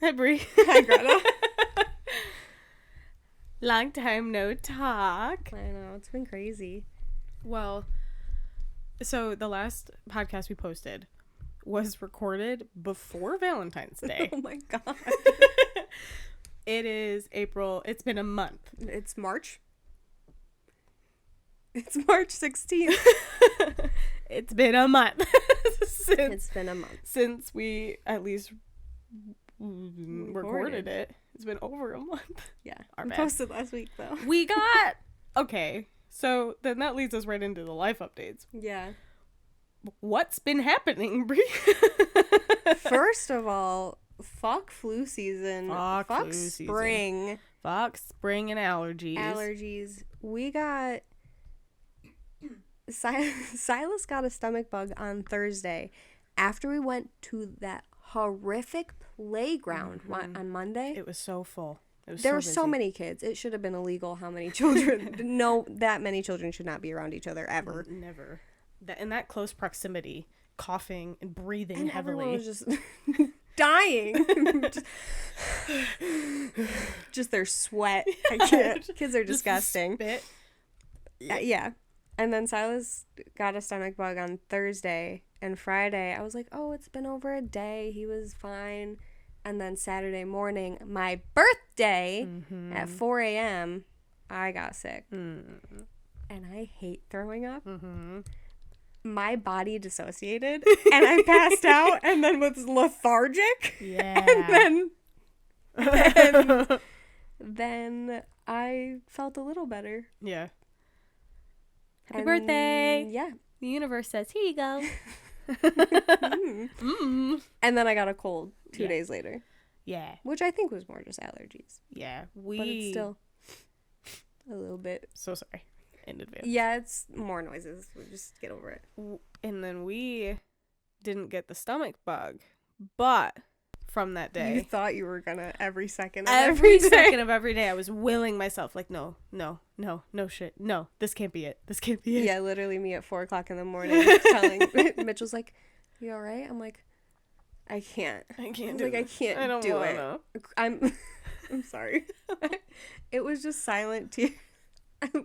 Hi, Bri. Hi, Greta. Long time no talk. I know, it's been crazy. Well, so the last podcast we posted was recorded before Valentine's Day. Oh my god. It is April. It's been a month. It's March. It's March 16th. It's been a month. Since we at least recorded it. It's been over a month. Yeah. Our We bad. posted last week, though. We got... Okay, so then that leads us right into the life updates. Yeah. What's been happening, Bri? First of all, fuck flu season. Fuck flu spring. Season. Fuck spring and allergies. Allergies. We got... Silas got a stomach bug on Thursday after we went to that horrific playground on Monday. It was so full. There were so many kids. It should have been illegal how many children. No, that many children should not be around each other ever. Never. In that close proximity, coughing and breathing and heavily. Everyone was just dying. just their sweat. I can't. Kids are disgusting. Spit. Yeah. And then Silas got a stomach bug on Thursday, and Friday I was like, oh, it's been over a day. He was fine. And then Saturday morning, my birthday, at 4 a.m., I got sick. And I hate throwing up. My body dissociated, and I passed out, and then was lethargic. Yeah. And then I felt a little better. Yeah. Happy birthday. Yeah. The universe says, here you go. And then I got a cold 2 days later. Yeah. Which I think was more just allergies. Yeah. But it's still a little bit. So sorry in advance. Yeah, it's more noises. We'll just get over it. And then we didn't get the stomach bug. But from that day. You thought you were gonna every second of every day. second of every day I was willing myself like no shit, no, this can't be it, Yeah, literally me at 4 o'clock in the morning telling Mitchell's like, you all right? I'm like, I can't do it. I can't do it. I'm sorry. It was just silent tears.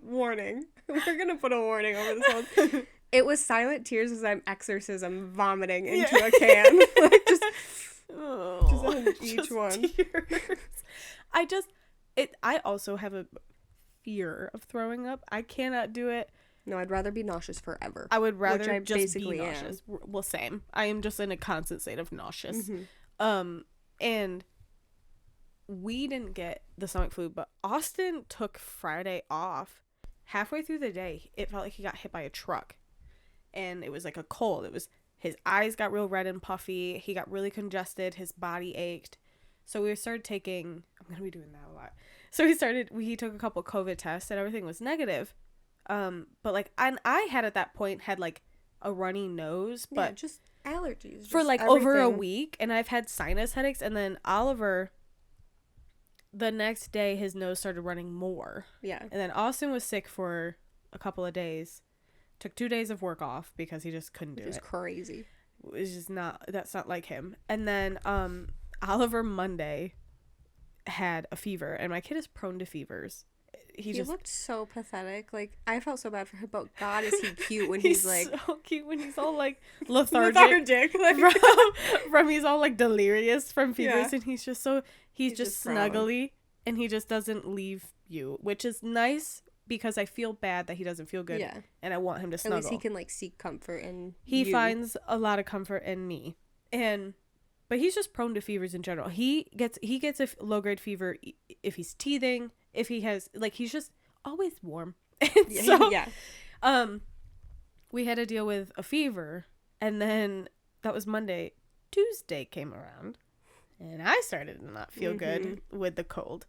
Warning, we're gonna put a warning over this whole. It was silent tears as I'm exorcism vomiting into a can. Like just on each one. Tears. I also have a fear of throwing up. I cannot do it. No, I'd rather be nauseous forever. I would rather I just basically be nauseous. Well, same. I am just in a constant state of nauseous. And we didn't get the stomach flu, but Austin took Friday off. Halfway through the day, it felt like he got hit by a truck. And it was like a cold. It was his eyes got real red and puffy. He got really congested. His body ached. So we started taking... I'm going to be doing that a lot. So he took a couple COVID tests and everything was negative. But like, and I had at that point had like a runny nose, but just allergies for like everything. over a week, and I've had sinus headaches. And then Oliver, the next day, his nose started running more. Yeah. And then Austin was sick for a couple of days. Took 2 days of work off because he just couldn't do it. It was crazy. It's just that's not like him. And then Oliver Monday had a fever, and my kid is prone to fevers. He just looked so pathetic. Like, I felt so bad for him, but God, is he cute when he's like... so cute when he's all, like, lethargic. Like... from he's all, like, delirious from fevers, and he's just so... He's just snuggly, and he just doesn't leave you, which is nice, because I feel bad that he doesn't feel good, and I want him to snuggle. At least he can, like, seek comfort in He finds a lot of comfort in me, but he's just prone to fevers in general. He gets a low-grade fever if he's teething, if he has, like, he's just always warm. We had to deal with a fever, and then that was Monday. Tuesday came around, and I started to not feel good with the cold.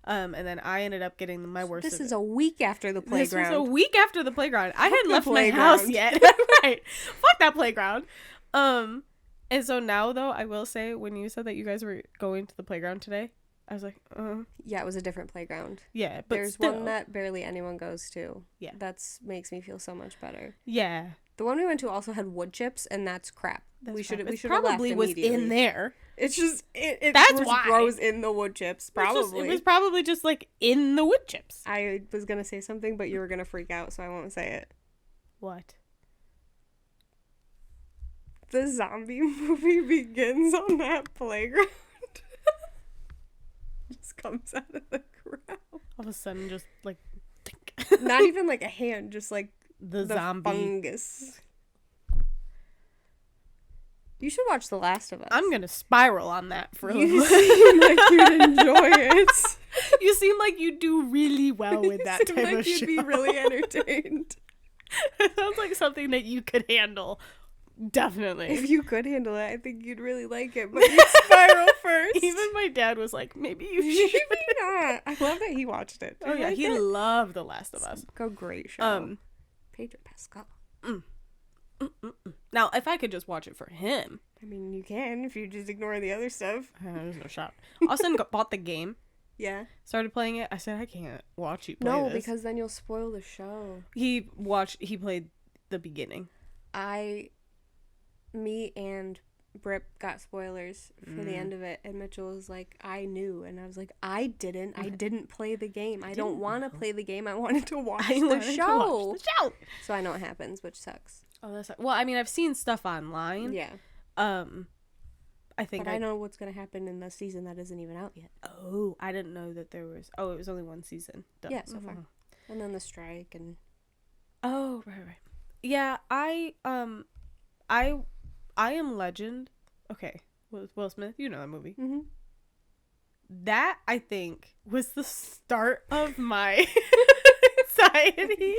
And then I ended up getting my worst. This is a week after the playground. This was a week after the playground. I hadn't left my house yet. Right. Fuck that playground. And so now, though, I will say, when you said that you guys were going to the playground today, I was like, Yeah, it was a different playground. Yeah, but there's one that barely anyone goes to. Yeah. That's makes me feel so much better. Yeah. The one we went to also had wood chips, and that's crap. We should have left probably was in there. It's just it That's why. grows in the wood chips, probably. It was probably just like in the wood chips. I was gonna say something, but you were gonna freak out, so I won't say it. What? The zombie movie begins on that playground. Just comes out of the ground. All of a sudden, just like not even like a hand, just like the zombie fungus. You should watch The Last of Us. I'm gonna spiral on that for a little. You seem like you'd enjoy it. You seem like you do really well with that type of show. You'd be really entertained. It sounds like something that you could handle. Definitely. If you could handle it, I think you'd really like it, but you'd spiral first. Even my dad was like, maybe you should. Maybe not. I love that he watched it. Oh yeah, he loved The Last of Us. It's a great show. Pedro Pascal. Now, if I could just watch it for him. I mean, you can if you just ignore the other stuff. There's no shot. Austin bought the game. Yeah. Started playing it. I said, I can't watch you play this. No, because then you'll spoil the show. He played the beginning. Me and Brip got spoilers for the end of it, and Mitchell was like, I knew, and I was like, I didn't play the game. I don't want to play the game. I wanted to watch the show. So I know what happens, which sucks. Oh, that's well. I mean, I've seen stuff online. Yeah. I think I know what's gonna happen in the season that isn't even out yet. Oh, I didn't know that there was. Oh, it was only one season. Duh. Yeah, so far. And then the strike and. Oh right. Yeah, I Am Legend. Okay, Will Smith. You know that movie. Mm-hmm. That I think was the start of my anxiety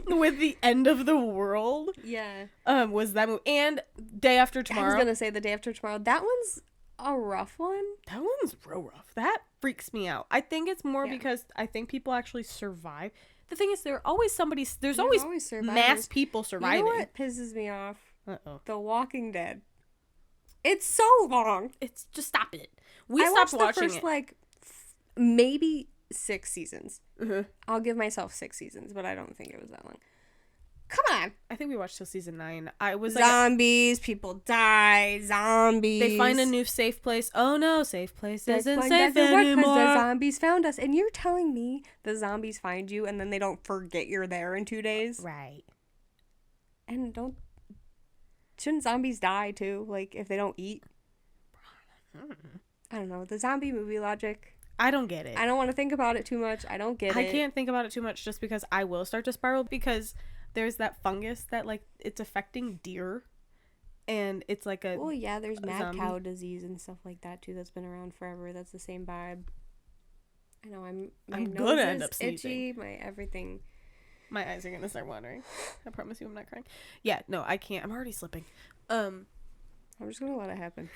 with the end of the world. Yeah. Was that movie and Day After Tomorrow? I was gonna say The Day After Tomorrow. That one's a rough one. That one's real rough. That freaks me out. I think it's more because I think people actually survive. The thing is, there's always mass people surviving. You know what pisses me off? Uh-oh. The Walking Dead. It's so long. It's just stop it. We stopped watching the first, like, maybe 6 seasons. Mm-hmm. I'll give myself 6 seasons, but I don't think it was that long. Come on. I think we watched till season 9. I was zombies, people die, zombies. They find a new safe place. Oh no, safe place isn't safe anymore. Because the zombies found us. And you're telling me the zombies find you and then they don't forget you're there in 2 days? Right. And shouldn't zombies die too? Like, if they don't eat? I don't know. The zombie movie logic. I don't get it. I don't want to think about it too much. I don't get it. I can't think about it too much just because I will start to spiral because there's that fungus that, like, it's affecting deer. And it's like a... Oh, yeah. There's mad zombie. cow disease and stuff like that, too. That's been around forever. That's the same vibe. I know. I'm gonna end up sneezing. Itchy. My everything... My eyes are gonna start watering. I promise you I'm not crying. Yeah, no, I can't. I'm already slipping. I'm just gonna let it happen.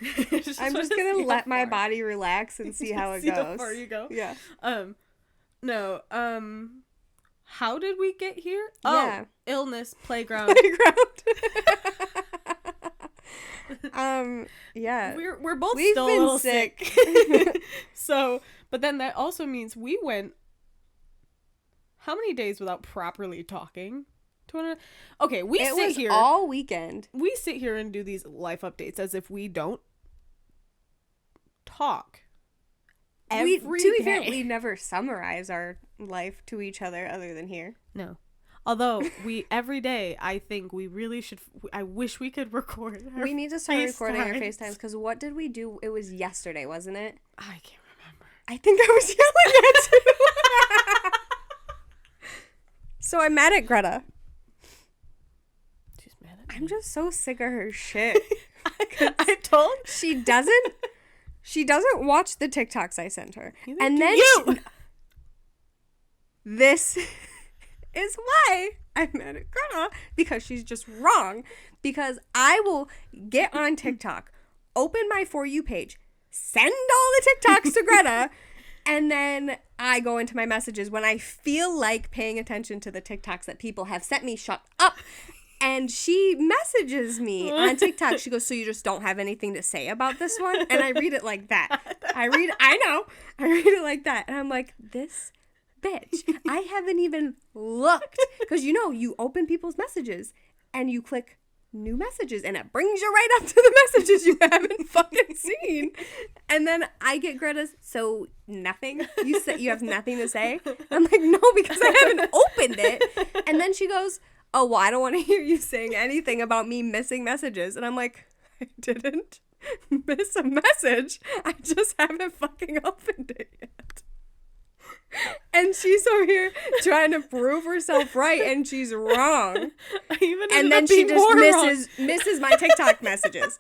I'm just gonna let my body relax and see how it goes. How far you go. Yeah. No. How did we get here? Yeah. Oh, illness, playground. Yeah. We're both still a little sick. So, but then that also means we went how many days without properly talking to one another? Okay, it was here all weekend. We sit here and do these life updates as if we don't talk. To be fair, we never summarize our life to each other other than here. No. Although every day, I think we really should. I wish we could record. We need to start recording our FaceTimes because what did we do? It was yesterday, wasn't it? I can't remember. I think I was yelling at you. So I'm mad at Greta. She's mad at me. I'm just so sick of her shit. I told she doesn't watch the TikToks I sent her. Neither and do then you. This is why I'm mad at Greta, because she's just wrong. Because I will get on TikTok, open my For You page, send all the TikToks to Greta, and then I go into my messages when I feel like paying attention to the TikToks that people have sent me. Shut up. And she messages me on TikTok. She goes, so you just don't have anything to say about this one? And I read it like that. I read it like that. And I'm like, this bitch. I haven't even looked. Because, you open people's messages and you click new messages, and it brings you right up to the messages you haven't fucking seen. And then I get Greta's, so nothing? You have nothing to say? I'm like, no, because I haven't opened it. And then she goes, oh, well, I don't want to hear you saying anything about me missing messages. And I'm like, I didn't miss a message. I just haven't fucking opened it yet. And she's over here trying to prove herself right, and she's wrong. And then she just misses my TikTok messages.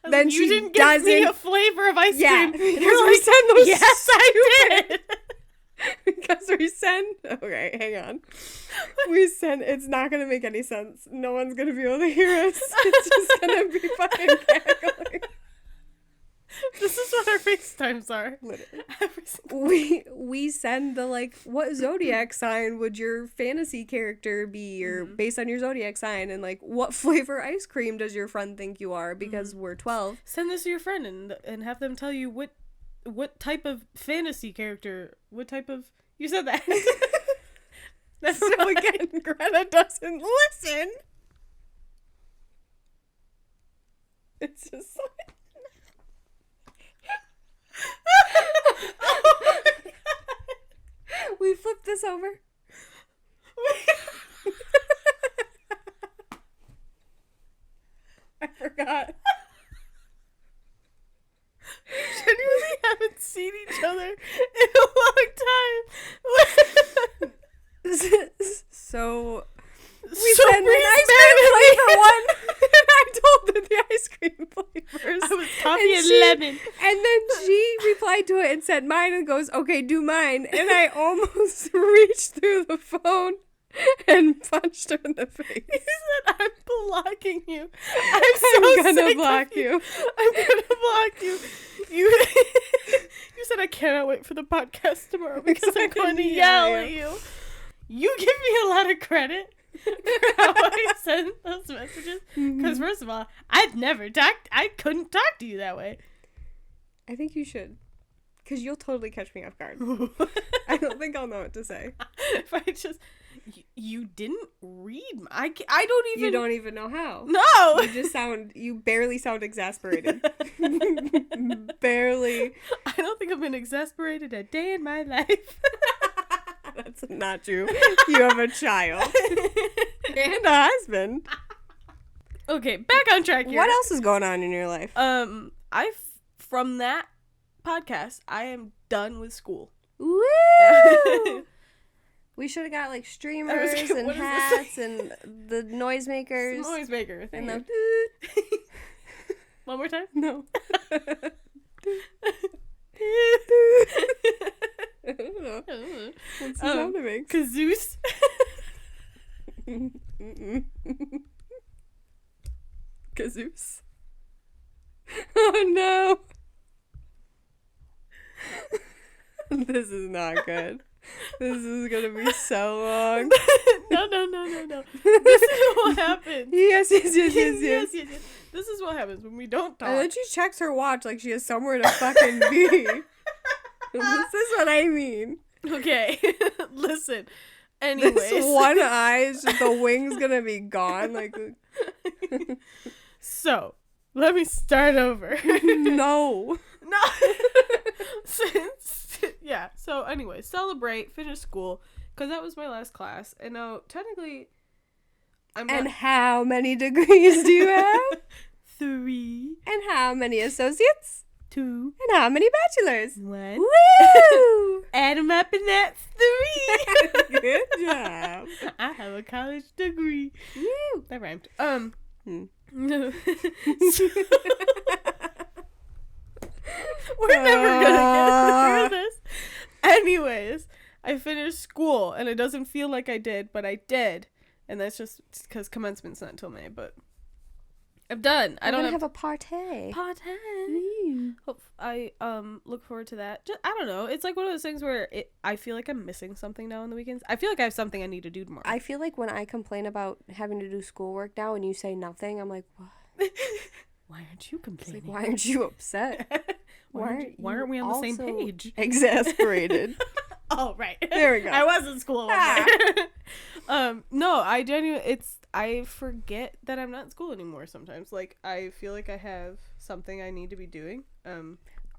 Then you didn't give me a flavor of ice cream. Because we send those. Yes, I did. Because we send. Okay, hang on. We send. It's not gonna make any sense. No one's gonna be able to hear us. It's just gonna be fucking cackling. This is what our FaceTimes are. Literally. We send the, like, what zodiac sign would your fantasy character be, or based on your zodiac sign, and, like, what flavor ice cream does your friend think you are, because we're 12. Send this to your friend and have them tell you what type of fantasy character, what type of... You said that. That's so again, Greta doesn't listen. It's just like... Oh my God. We flipped this over. I forgot. Genuinely haven't seen each other in a long time. So we sent an ice cream flavor one, and I told her the ice cream flavors. I was coffee and lemon. And then she replied to it and said mine, and goes, okay, do mine. And I almost reached through the phone and punched her in the face. He said, I'm blocking you. I'm gonna block you. I'm gonna block you. You said, I cannot wait for the podcast tomorrow because I'm going to yell at you. You give me a lot of credit for how I sent those messages. Because first of all, I couldn't talk to you that way. I think you should. Because you'll totally catch me off guard. I don't think I'll know what to say. If I just... You didn't read I don't even... You don't even know how. No! You barely sound exasperated. Barely. I don't think I've been exasperated a day in my life. That's not true. You have a child. And a husband. Okay, back on track here. What else is going on in your life? From that podcast, I am done with school. Woo! We should have got, like, streamers and hats and the noisemakers. Noisemaker. And the... One more time? No. I don't know. What's the sound it makes? Kazoos. Kazoos. Oh, no. This is not good. This is gonna be so long. No. This is what happens. Yes. This is what happens when we don't talk. And then she checks her watch like she has somewhere to fucking be. This is what I mean. Okay. Listen. Anyways. This one eye is just, the wing's gonna be gone. Like. So, let me start over. No. Yeah, so anyway, celebrate, finish school, because that was my last class, and now, technically, And how many degrees do you have? 3. And how many associates? 2. And how many bachelors? 1. Woo! Add them up, and that's 3. Good job. I have a college degree. Woo! That rhymed. No. We're never gonna get through this. Anyways, I finished school, and it doesn't feel like I did, but I did. And that's just because commencement's not until May, but I'm done. I don't have a party. Hope I look forward to that. I don't know. It's like one of those things where I feel like I'm missing something now on the weekends. I feel like I have something I need to do tomorrow. I feel like when I complain about having to do schoolwork now and you say nothing, I'm like, what? Why aren't you complaining? It's like, why aren't you upset? Why aren't we on the same page? Exasperated. Oh, right. There we go. I was in school. No, I genuinely, I forget that I'm not in school anymore sometimes. Like, I feel like I have something I need to be doing.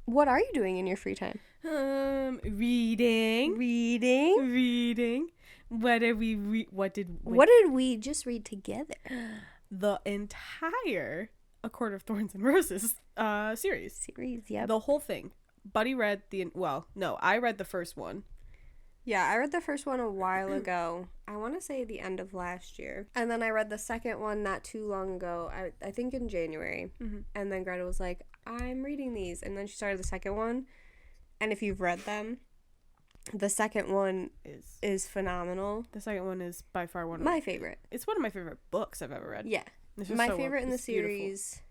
What are you doing in your free time? Reading. What did we just read together? The entire A Court of Thorns and Roses series. Yep. The whole thing. Buddy read I read the first one. Yeah, I read the first one a while ago. I want to say the end of last year. And then I read the second one not too long ago, I think in January. Mm-hmm. And then Greta was like, I'm reading these. And then she started the second one. And if you've read them, the second one is phenomenal. The second one is by far one of my favorite. It's one of my favorite books I've ever read. Yeah. My favorite in the series.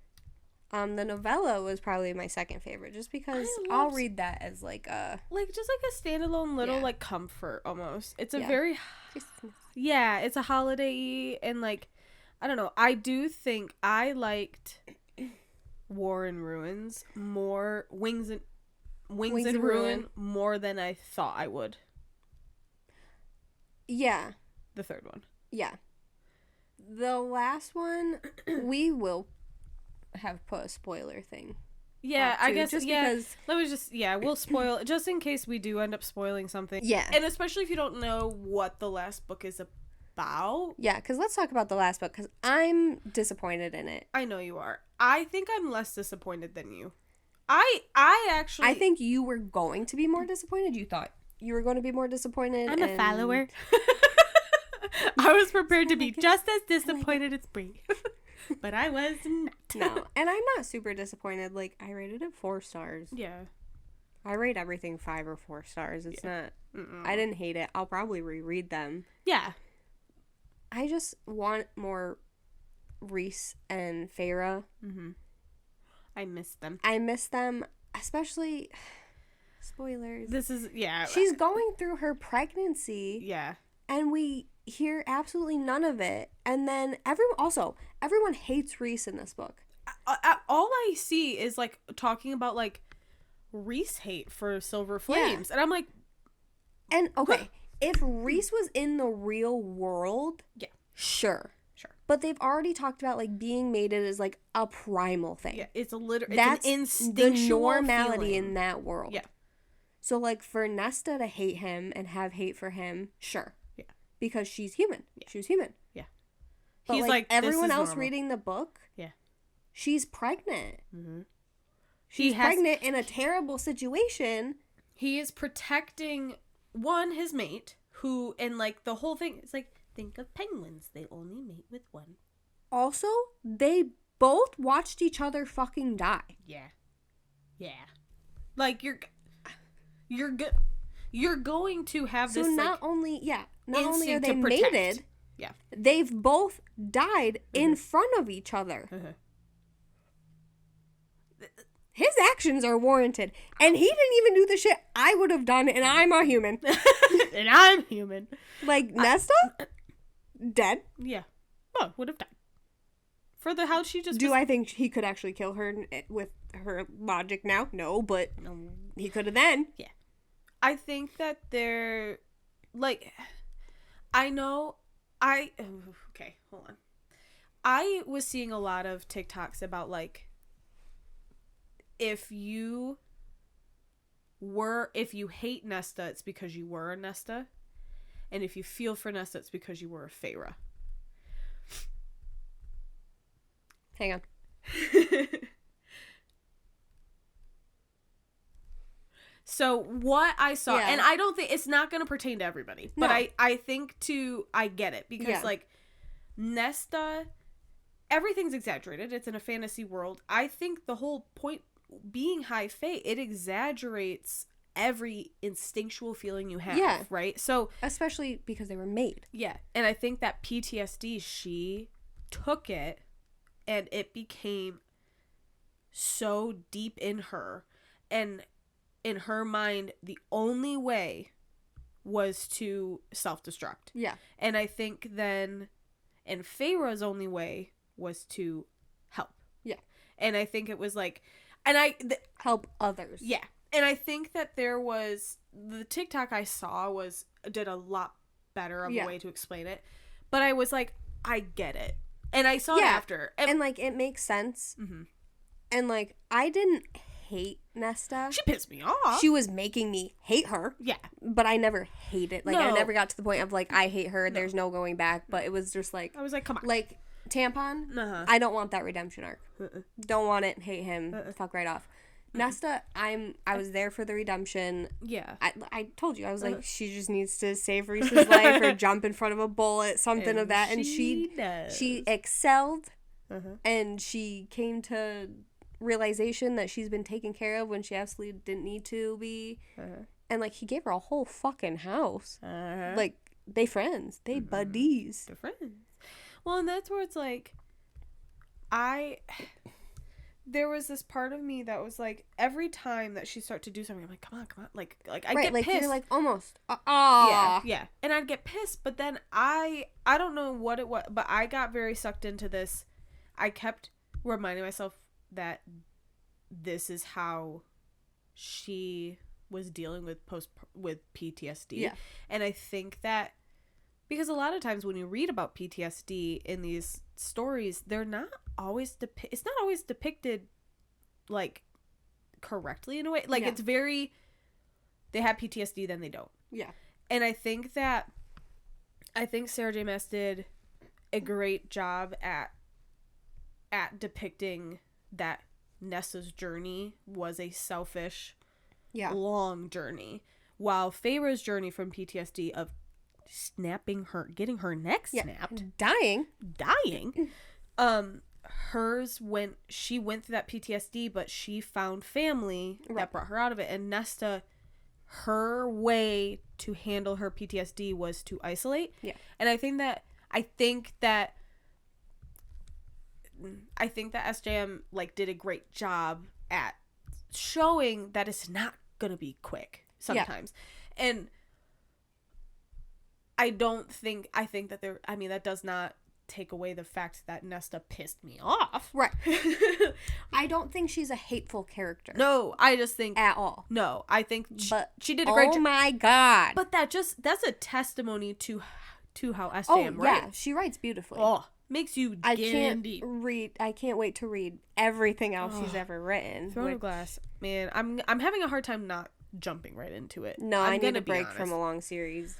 The novella was probably my second favorite, just because I'll read that as like a standalone little like comfort almost. It's a very it's a holiday-y, and like I don't know. I do think I liked War and Ruins more, Wings and Ruin more than I thought I would. Yeah. The third one. Yeah. The last one we will have put a spoiler thing. Yeah, I guess just because let me just we'll spoil just in case we do end up spoiling something. Yeah. And especially if you don't know what the last book is about. Yeah, because let's talk about the last book, because I'm disappointed in it. I know you are. I think I'm less disappointed than you. I think you were going to be more disappointed. You thought you were going to be more disappointed. I'm a follower. I was prepared to be just as disappointed as Bri. But I was not. No, and I'm not super disappointed. Like, I rated it 4 stars. Yeah. I rate everything 5 or 4 stars. It's not... I didn't hate it. I'll probably reread them. Yeah. I just want more Reese and Feyre. Mm-hmm. I miss them. Especially... Spoilers. This is... Yeah. She's going through her pregnancy. Yeah. And we hear absolutely none of it. And then everyone hates Reese in this book. All I see is like talking about like Reese hate for Silver Flames. Yeah. And I'm like, and okay, if Reese was in the real world, sure. But they've already talked about like being mated as like a primal thing. Yeah, it's an instinctual the normality feeling in that world. Yeah. So like for Nesta to hate him and have hate for him, sure. Because she's human. Yeah. She was human. Yeah. But he's like everyone else normal. Reading the book, she's pregnant. Mm-hmm. She's pregnant in a terrible situation. He is protecting, his mate, who, and like the whole thing, it's like, think of penguins. They only mate with one. Also, they both watched each other fucking die. Yeah. Yeah. Like, you're good. You're going to have this. So not only are they mated, they've both died in front of each other. His actions are warranted, and he didn't even do the shit I would have done, and I'm a human. And I'm human. Like Nesta, dead. Yeah, would have died. For the house, she just. Do I think he could actually kill her with her logic now? No, but he could have then. Yeah. I think that they're, like, okay, hold on. I was seeing a lot of TikToks about, like, if you hate Nesta, it's because you were a Nesta. And if you feel for Nesta, it's because you were a Feyre. Hang on. So what I saw, and I don't think it's not going to pertain to everybody, but I think I get it because like Nesta, everything's exaggerated. It's in a fantasy world. I think the whole point being high fae, it exaggerates every instinctual feeling you have, right? So especially because they were made. Yeah. And I think that PTSD, she took it and it became so deep in her, and in her mind, the only way was to self-destruct. Yeah. And I think then, and Feyre's only way was to help. Yeah. And I think it was like, help others. Yeah. And I think that there was, the TikTok I saw did a lot better of a way to explain it. But I was like, I get it. And I saw it after. And, like, it makes sense. Mm-hmm. And, like, I didn't hate Nesta. She pissed me off. She was making me hate her. Yeah. But I never hated. Like, I never got to the point of, like, I hate her. No. There's no going back. But it was just, like... I was like, come on. Like, Tampon, I don't want that redemption arc. Don't want it. Hate him. Fuck right off. Nesta, I was there for the redemption. Yeah. I told you, I was like, she just needs to save Reese's life or jump in front of a bullet, something of that. And she excelled, and she came to realization that she's been taken care of when she absolutely didn't need to be. And, like, he gave her a whole fucking house. Like, they friends. They buddies. They're friends. Well, and that's where it's like, there was this part of me that was like, every time that she started to do something, I'm like, come on, like I get pissed. You're like, almost. Yeah, and I'd get pissed, but then I don't know what it was, but I got very sucked into this. I kept reminding myself that this is how she was dealing with PTSD. Yeah. And I think that, because a lot of times when you read about PTSD in these stories, they're not always it's not always depicted like correctly in a way. Like, it's very, they have PTSD, then they don't. Yeah. And I think Sarah J. Maas did a great job at depicting that Nesta's journey was a selfish, long journey, while Feyre's journey from PTSD of getting her neck snapped, dying, hers, when she went through that PTSD, but she found family that brought her out of it. And Nesta, her way to handle her PTSD was to isolate. Yeah. And I think that SJM like did a great job at showing that it's not gonna be quick sometimes. Yeah. And I think that that does not take away the fact that Nesta pissed me off. Right. I don't think she's a hateful character. No, I just think... At all. No, I think she did a great job. Oh my God. But that's a testimony to how SJM writes. Yeah, she writes beautifully. Oh, makes you I can't wait to read everything else she's ever written. Throne of Glass. Man, I'm having a hard time not jumping right into it. No, I need a break from a long series.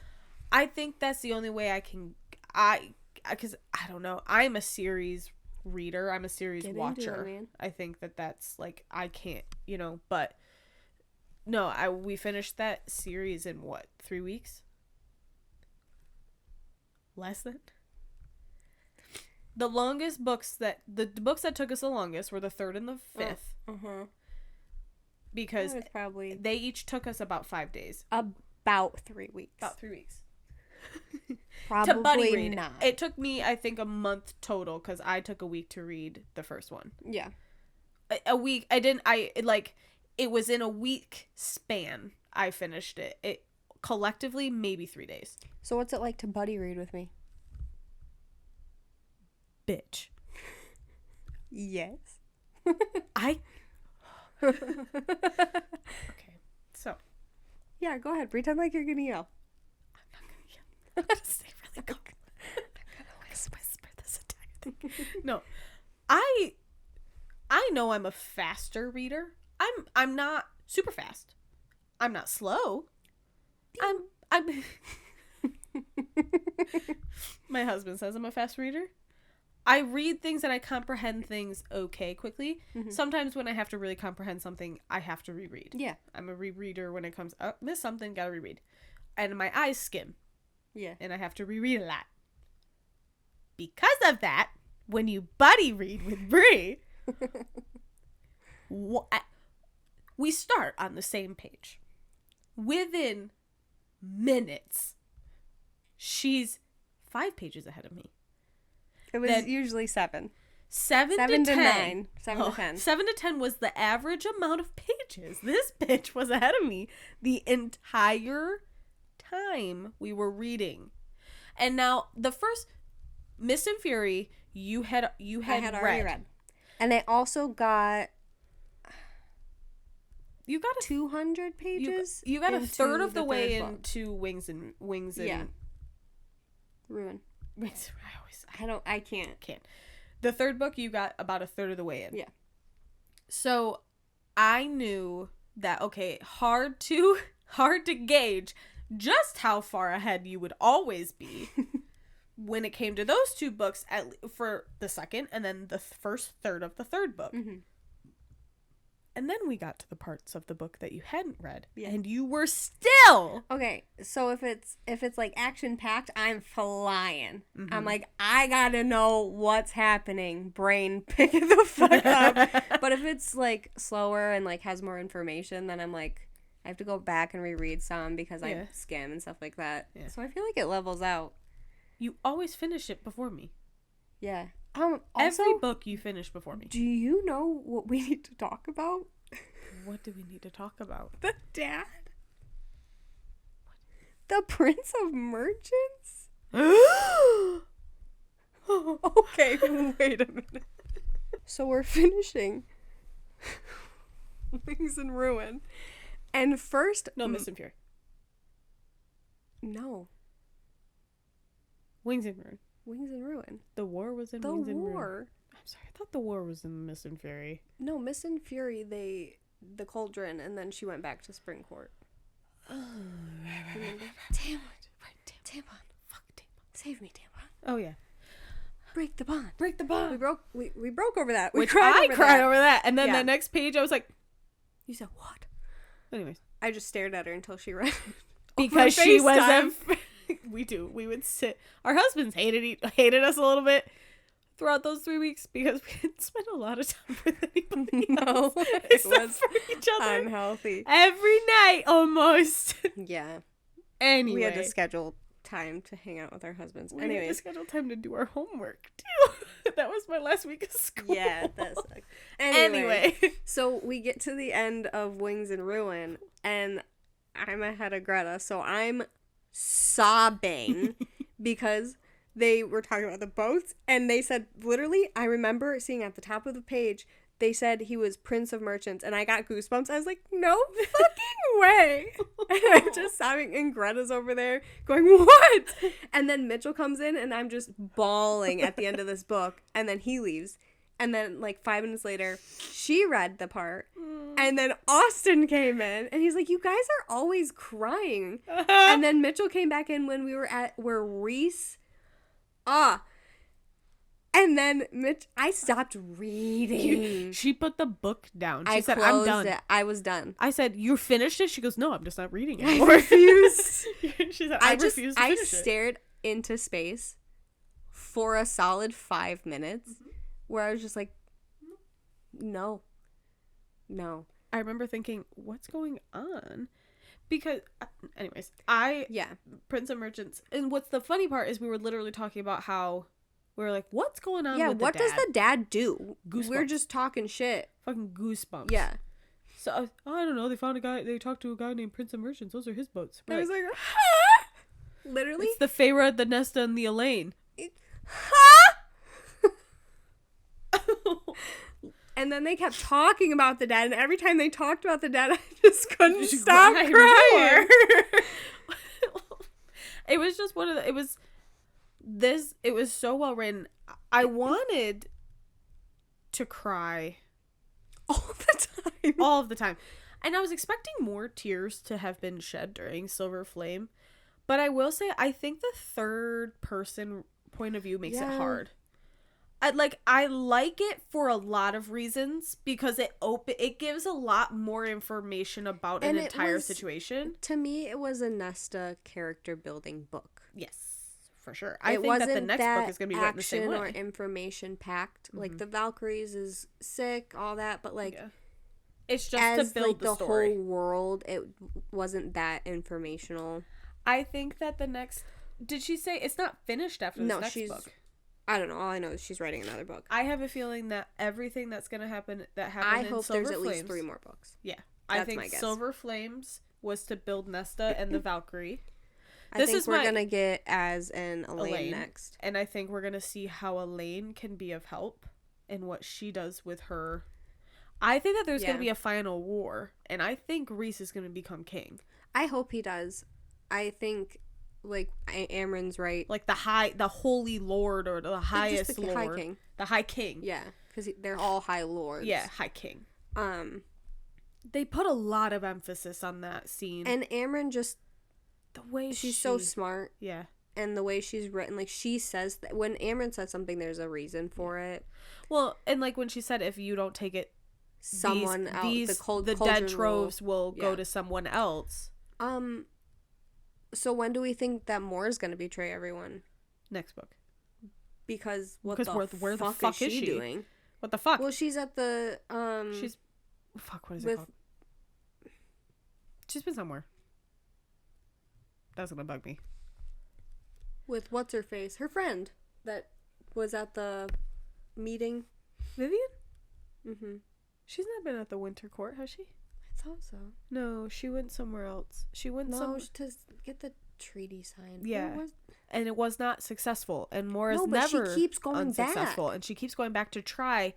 I think that's the only way I can... Because, I don't know. I'm a series reader. I'm a series watcher. It, I think that's, like, I can't, but... No, we finished that series in, 3 weeks? Less than? The longest books that... The books that took us the longest were the 3rd and the 5th. Because they each took us about 5 days. About 3 weeks. About 3 weeks. Probably to buddy read. Not. It took me, I think, a month total, because I took a week to read the first one. Yeah. A week. It was in a week span I finished it. It collectively, maybe 3 days. So what's it like to buddy read with me? Bitch. Yes. Okay. So. Yeah, go ahead. Pretend like you're gonna yell. I'm gonna stay really calm. I'm gonna whisper this entire thing. No, I know I'm a faster reader. I'm not super fast. I'm not slow. I'm. My husband says I'm a fast reader. I read things and I comprehend things quickly. Mm-hmm. Sometimes when I have to really comprehend something, I have to reread. Yeah, I'm a rereader when it comes. Miss something, gotta reread, and my eyes skim. Yeah. And I have to reread a lot. Because of that, when you buddy read with Bri, we start on the same page. Within minutes, she's 5 pages ahead of me. It was usually 7. 7 to 10. 9. 7 to 10. 7 to 10 was the average amount of pages. This bitch was ahead of me the entire time we were reading. And now the first Mist and Fury you had already read. And I also got you got 200 pages. You got a third of the way into Wings and Ruin. I can't. The third book, you got about a third of the way in. Yeah. So I knew that, okay, hard to gauge just how far ahead you would always be when it came to those two books for the second and then the first third of the third book. Mm-hmm. And then we got to the parts of the book that you hadn't read, and you were still okay. So if it's like action packed, I'm flying. Mm-hmm. I'm like, I gotta know what's happening. Brain, pick it the fuck up. But if it's like slower and like has more information, then I'm like, I have to go back and reread some because I skim and stuff like that. Yeah. So I feel like it levels out. You always finish it before me. Yeah. Also, every book you finish before me. Do you know what we need to talk about? What do we need to talk about? The dad. The Prince of Merchants? Okay, wait a minute. So we're finishing Wings and Ruin. And first... No, Mist and Fury. No. Wings and Ruin. Wings and Ruin. The war was in Wings and Ruin. I'm sorry, I thought the war was in Mist and Fury. No, Mist and Fury, the cauldron, and then she went back to Springcourt. Oh, Tampon. Fuck Tampon. Save me, Tampon. Oh, yeah. Break the bond. Break the bond. We broke over that. I cried over that. And then the next page, I was like... You said what? Anyways. I just stared at her until she read. Because she was we do. We would sit. Our husbands hated us a little bit throughout those 3 weeks because we didn't spend a lot of time with anybody else. It was for each other. Unhealthy. Every night, almost. Yeah. Anyway. We had to schedule time to hang out with our husbands. We had to schedule time to do our homework, too. That was my last week of school. Yeah, that sucked. Anyway. So we get to the end of Wings and Ruin, and I'm ahead of Greta, so I'm sobbing because they were talking about the boats, and they said, literally, I remember seeing at the top of the page, they said he was Prince of Merchants, and I got goosebumps. I was like, no fucking way. And I'm just sobbing, and Greta's over there going, what? And then Mitchell comes in, and I'm just bawling at the end of this book, and then he leaves. And then, like, 5 minutes later, she read the part. And then Austin came in. And he's like, you guys are always crying. And then Mitchell came back in when we were at where Reese... And then I stopped reading. She put the book down. She said, I'm done. I was done. I said, you finished it? She goes, no, I'm just not reading anymore. I refused. She said, I refused to finish it. I stared into space for a solid 5 minutes. Mm-hmm. Where I was just like, no. I remember thinking, what's going on? Because, anyways, Prince of Merchants. And what's the funny part is we were literally talking about how we were like, what's going on with the dad? What does the dad do? Goosebumps. We're just talking shit. Fucking goosebumps. Yeah. So, I don't know. They talked to a guy named Prince of Merchants. Those are his boats. I was like, literally? It's the Feyre, the Nesta, and the Elaine. And then they kept talking about the dad, and every time they talked about the dad, I just couldn't stop crying. It was just one of the... It was so well written. I wanted to cry all the time. And I was expecting more tears to have been shed during Silver Flame. But I will say, I think the third person point of view makes it hard. I like it for a lot of reasons because it gives a lot more information about an entire situation. To me, it was a Nesta character building book. Yes, for sure. I think that the next book is going to be written the same way. Action or information packed. Mm-hmm. Like the Valkyries is sick, all that, but it's just to build the story. Whole world, it wasn't that informational. I think that the next... Did she say it's not finished after this next book? I don't know. All I know is she's writing another book. I have a feeling that everything that's going to happen in Silver Flames... I hope there's at least 3 more books. Yeah. I think Silver Flames was to build Nesta and the Valkyrie. I think we're going to get Az and Elaine next. And I think we're going to see how Elaine can be of help and what she does with her. I think that there's going to be a final war. And I think Reese is going to become king. I hope he does. I think like Amren's right. Like the holy lord or the highest just the lord. high king. The high king. Yeah, because they're all high lords. Yeah, high king. They put a lot of emphasis on that scene. And Amren just... The way she's so smart. Yeah. And the way she's written, like, she says that when Amren says something, there's a reason for it. Well, and like when she said, if you don't take it, someone else, the dead troves will go to someone else. So when do we think that Moore's gonna betray everyone? Next book. Because where the fuck is she doing? What the fuck? Well, she's at the she's what is it called? She's been somewhere. That's gonna bug me. With what's her face? Her friend that was at the meeting. Vivian? Mm-hmm. She's not been at the Winter Court, has she? I thought so. No, she went somewhere else. She went to get the treaty signed. Yeah. And it was not successful. And Mora's never she keeps going unsuccessful. back. And she keeps going back to try.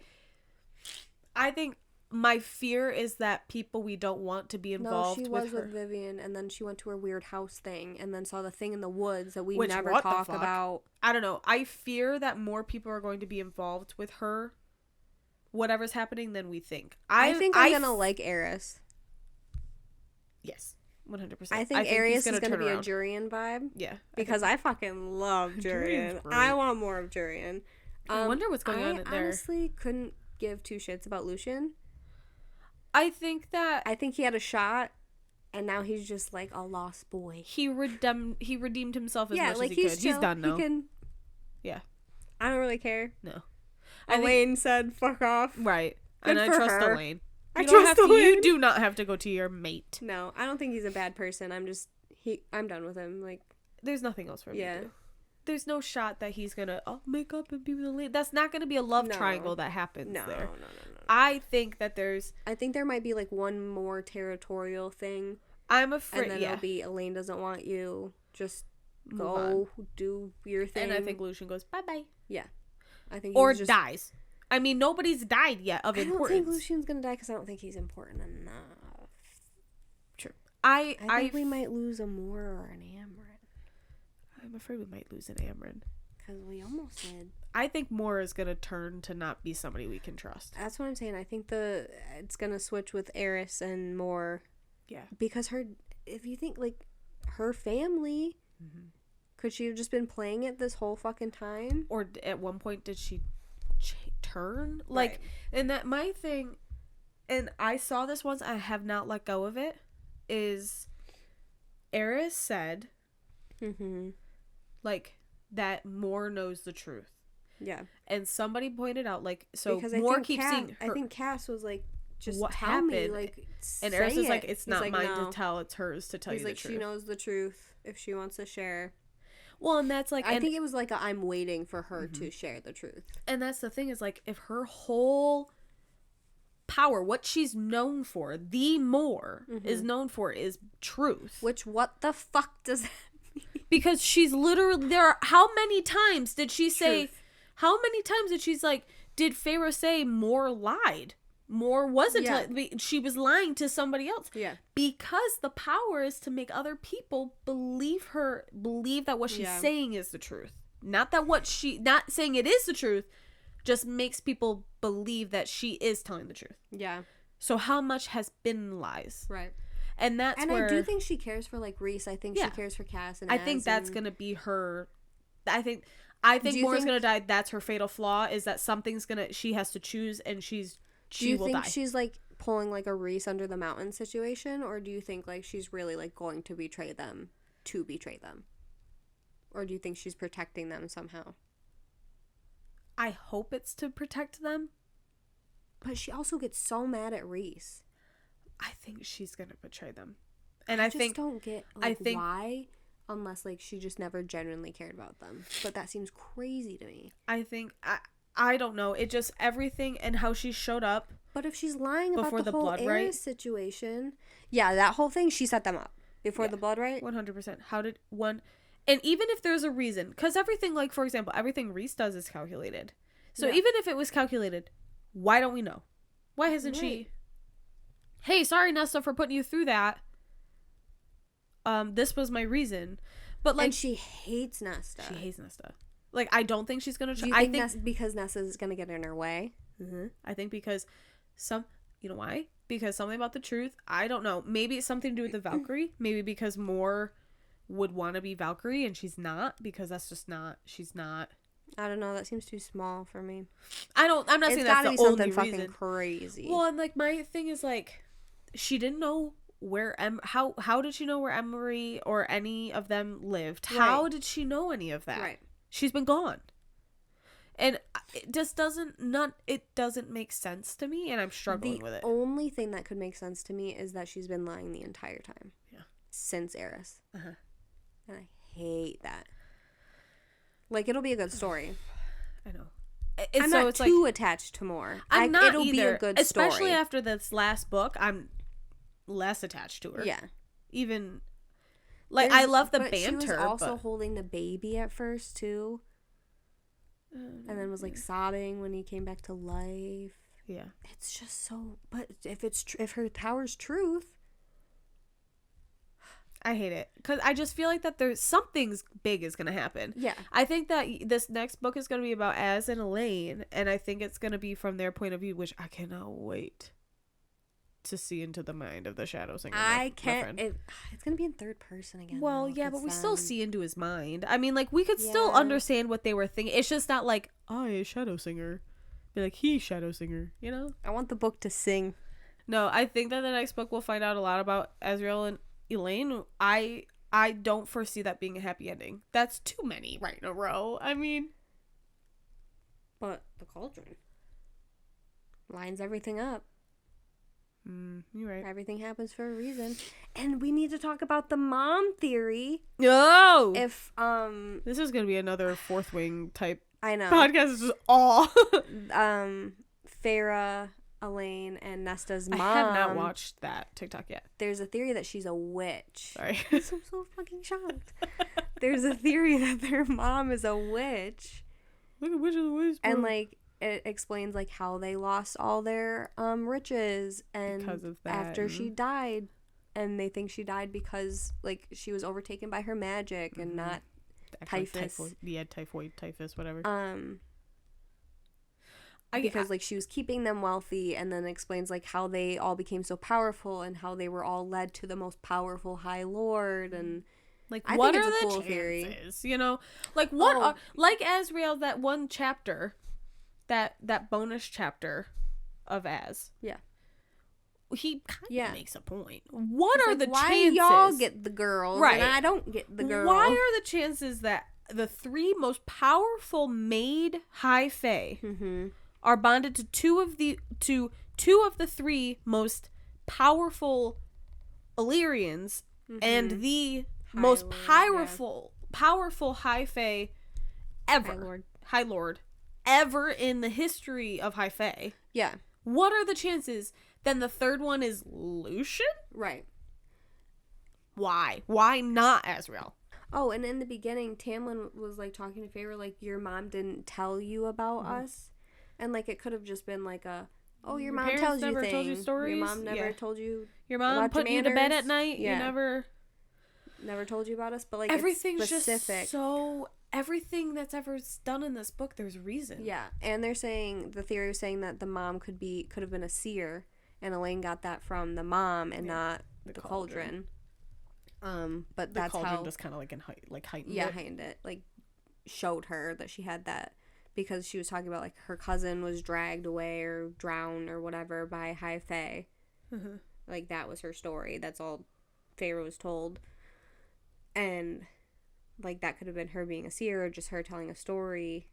I think my fear is that people we don't want to be involved with her. No, she was with Vivian, and then she went to her weird house thing, and then saw the thing in the woods that we never talk about. I don't know. I fear that more people are going to be involved with her, whatever's happening, than we think. I think I'm gonna like Eris. Yes. 100%. I think Arius is going to be a Jurian vibe. Yeah. Because I fucking love Jurian. I want more of Jurian. I wonder what's going on there. I honestly couldn't give two shits about Lucian. I think he had a shot, and now he's just like a lost boy. He redeemed himself as much as he could. Chill. He's done now. Yeah. I don't really care. No. Elaine said, fuck off. Right. Good and I for trust her. Elaine. You do not have to go to your mate. No, I don't think he's a bad person. I'm done with him. Like, there's nothing else for him to do. There's no shot that he's gonna make up and be with Elaine. That's not gonna be a love triangle that happens there. No. I think there might be like one more territorial thing. I'm afraid. And then it'll be Elaine doesn't want you. Just go do your thing. And I think Lucian goes bye. Yeah, I think dies. I mean, nobody's died yet of importance. I don't think Lucian's gonna die because I don't think he's important enough. True. I think we might lose a Moore or an Amren. I'm afraid we might lose an Amren. Because we almost did. I think Moore is gonna turn to not be somebody we can trust. That's what I'm saying. I think it's gonna switch with Eris and Moore. Yeah. Because if you think, like, her family, could she have just been playing it this whole fucking time? Or at one point did she turn? Like, right. And that my thing, and I saw this once, I have not let go of it, is Eris said, like, that Moore knows the truth. Yeah. And somebody pointed out, like, so because Moore keeps seeing her. I think Cass was like, just what tell happened. Me, like, and Eris is like, it's not mine to tell, it's hers to tell you the truth. He's like, she knows the truth if she wants to share. Well, and that's like... I think it was like I'm waiting for her to share the truth. And that's the thing is, like, if her whole power, what she's known for, the Moore is known for, is truth. Which, what the fuck does that mean? Because she's literally... how many times did she say... Truth. How many times did she's like... Did Pharaoh say Moore lied? Moore wasn't. She was lying to somebody else. Yeah. Because the power is to make other people believe that what she's saying is the truth. Not saying it is the truth, just makes people believe that she is telling the truth. Yeah. So how much has been lies? Right. And that's where... I do think she cares for, like, Reese. I think she cares for Cass and I think that's going to be her... I think Moore's going to die. That's her fatal flaw, is that she has to choose, and she will die. Do you think she's, like, pulling, like, a Reese under the mountain situation? Or do you think, like, she's really, like, going to betray them? Or do you think she's protecting them somehow? I hope it's to protect them. But she also gets so mad at Reese. I think she's going to betray them. And I just don't get, like, why... Unless, like, she just never genuinely cared about them. But that seems crazy to me. I don't know. It just, everything and how she showed up. But if she's lying about the whole Eris situation. Yeah, that whole thing, she set them up. Before the blood right? 100%. How did one... And even if there's a reason. Because everything, like, for example, everything Reese does is calculated. So even if it was calculated, why don't we know? Why hasn't she... Hey, sorry, Nesta, for putting you through that. This was my reason. But like, and she hates Nesta. She hates Nesta. Like, I don't think she's gonna. Do you think because Nesta's gonna get in her way? Mm-hmm. I think because you know why? Because something about the truth. I don't know. Maybe it's something to do with the Valkyrie. Maybe because Moore would want to be Valkyrie and she's not, because that's just not. She's not. I don't know. That seems too small for me. I'm not saying that's the only reason. Fucking crazy. Well, and like my thing is like, she didn't know where how did she know where Emery or any of them lived? Right. How did she know any of that? Right. She's been gone. And it just doesn't make sense to me, and I'm struggling with it. The only thing that could make sense to me is that she's been lying the entire time. Yeah. Since Eris. Uh-huh. And I hate that. Like, it'll be a good story. I know. I'm not too attached to Moore. I'm not it'll either. Be a good story. Especially after this last book, I'm less attached to her. Yeah. Even, like, I love the banter. She was also holding the baby at first, too. And then was, like, sobbing when he came back to life. Yeah. It's just so... But if her power's truth... I hate it. Because I just feel like that there's... Something's big is going to happen. Yeah. I think that this next book is going to be about Az and Elaine. And I think it's going to be from their point of view, which I cannot wait to see into the mind of the Shadow Singer. I can't... It's going to be in third person again. Well, yeah, but we still see into his mind. I mean, like, we could still understand what they were thinking. It's just not like, I, Shadow Singer. Be like, he, Shadow Singer, you know? I want the book to sing. No, I think that the next book we'll find out a lot about Azrael and Elaine. I don't foresee that being a happy ending. That's too many right in a row. I mean... But the Cauldron lines everything up. You're right. Everything happens for a reason. And we need to talk about the mom theory. No! If, This is going to be another Fourth Wing type I know. podcast. Is just all... Farah, Elaine, and Nesta's mom. I have not watched that TikTok yet. There's a theory that she's a witch. Sorry. I'm so fucking shocked. There's a theory that their mom is a witch. Look at Witch of the Woods. And, like, it explains, like, how they lost all their riches and because of that, after she died, and they think she died because, like, she was overtaken by her magic and not typhus. Typhus, whatever. Because like she was keeping them wealthy, and then explains like how they all became so powerful and how they were all led to the most powerful High Lord, and like what are the cool chances? Theory. You know, like what are, like Azrael, that one chapter, that bonus chapter of Az. Yeah. He kind of makes a point. What are like, the why chances? Why y'all get the girls right. and I don't get the girls? Why are the chances that the three most powerful made High Fae are bonded to two of the three most powerful Illyrians and the most powerful High Fae ever, High Lord ever in the history of High Fae? Yeah. What are the chances? Then the third one is Lucian? Right. Why? Why not Azrael? Oh, and in the beginning, Tamlin was, like, talking to Feyre, like, your mom didn't tell you about us. And, like, it could have just been, like, your mom tells you things. Told you stories? Your mom never told you your mom put you to bed at night? Yeah. You never told you about us? But, like, everything's it's specific. Just so... Everything that's ever done in this book, there's a reason. Yeah, and they're saying, the theory is saying that the mom could have been a seer, and Elaine got that from the mom and not the cauldron. But that's how... The cauldron just kind of, heightened it. Yeah, heightened it. Like, showed her that she had that, because she was talking about, like, her cousin was dragged away or drowned or whatever by High Fae. Mm-hmm. Like, that was her story. That's all Feyre was told. And... like, that could have been her being a seer or just her telling a story.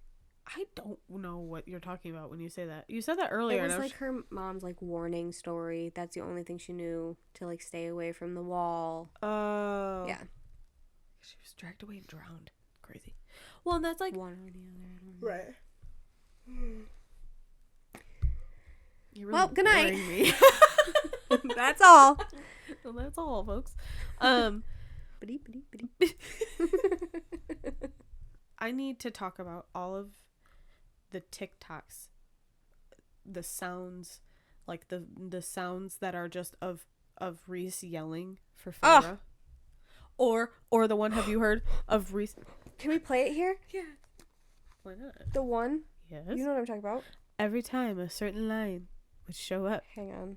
I don't know what you're talking about when you say that. You said that earlier. It was, like, her mom's, like, warning story. That's the only thing she knew, to, like, stay away from the wall. Oh. Yeah. She was dragged away and drowned. Crazy. Well, and that's, like... one or the other. I don't know. Right. You're really well, good night. Me. That's all. Well, that's all, folks. I need to talk about all of the TikToks, the sounds, like the sounds that are just of Rhys yelling for Feyre. Or the one, have you heard of recent? Can we play it here? Yeah. Why not? The one? Yes. You know what I'm talking about? Every time a certain line would show up. Hang on.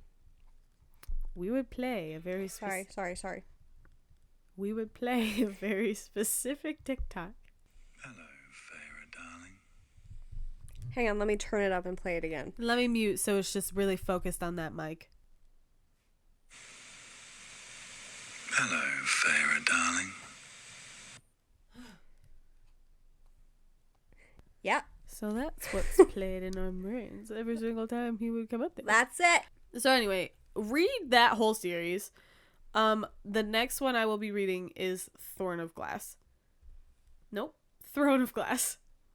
We would play a very Sorry. We would play a very specific TikTok. Hello, Farah, darling. Hang on, let me turn it up and play it again. Let me mute so it's just really focused on that mic. Hello, Farah, darling. Yeah. So that's what's played in our brains every single time he would come up there. That's it. So anyway, read that whole series. The next one I will be reading is Throne of Glass.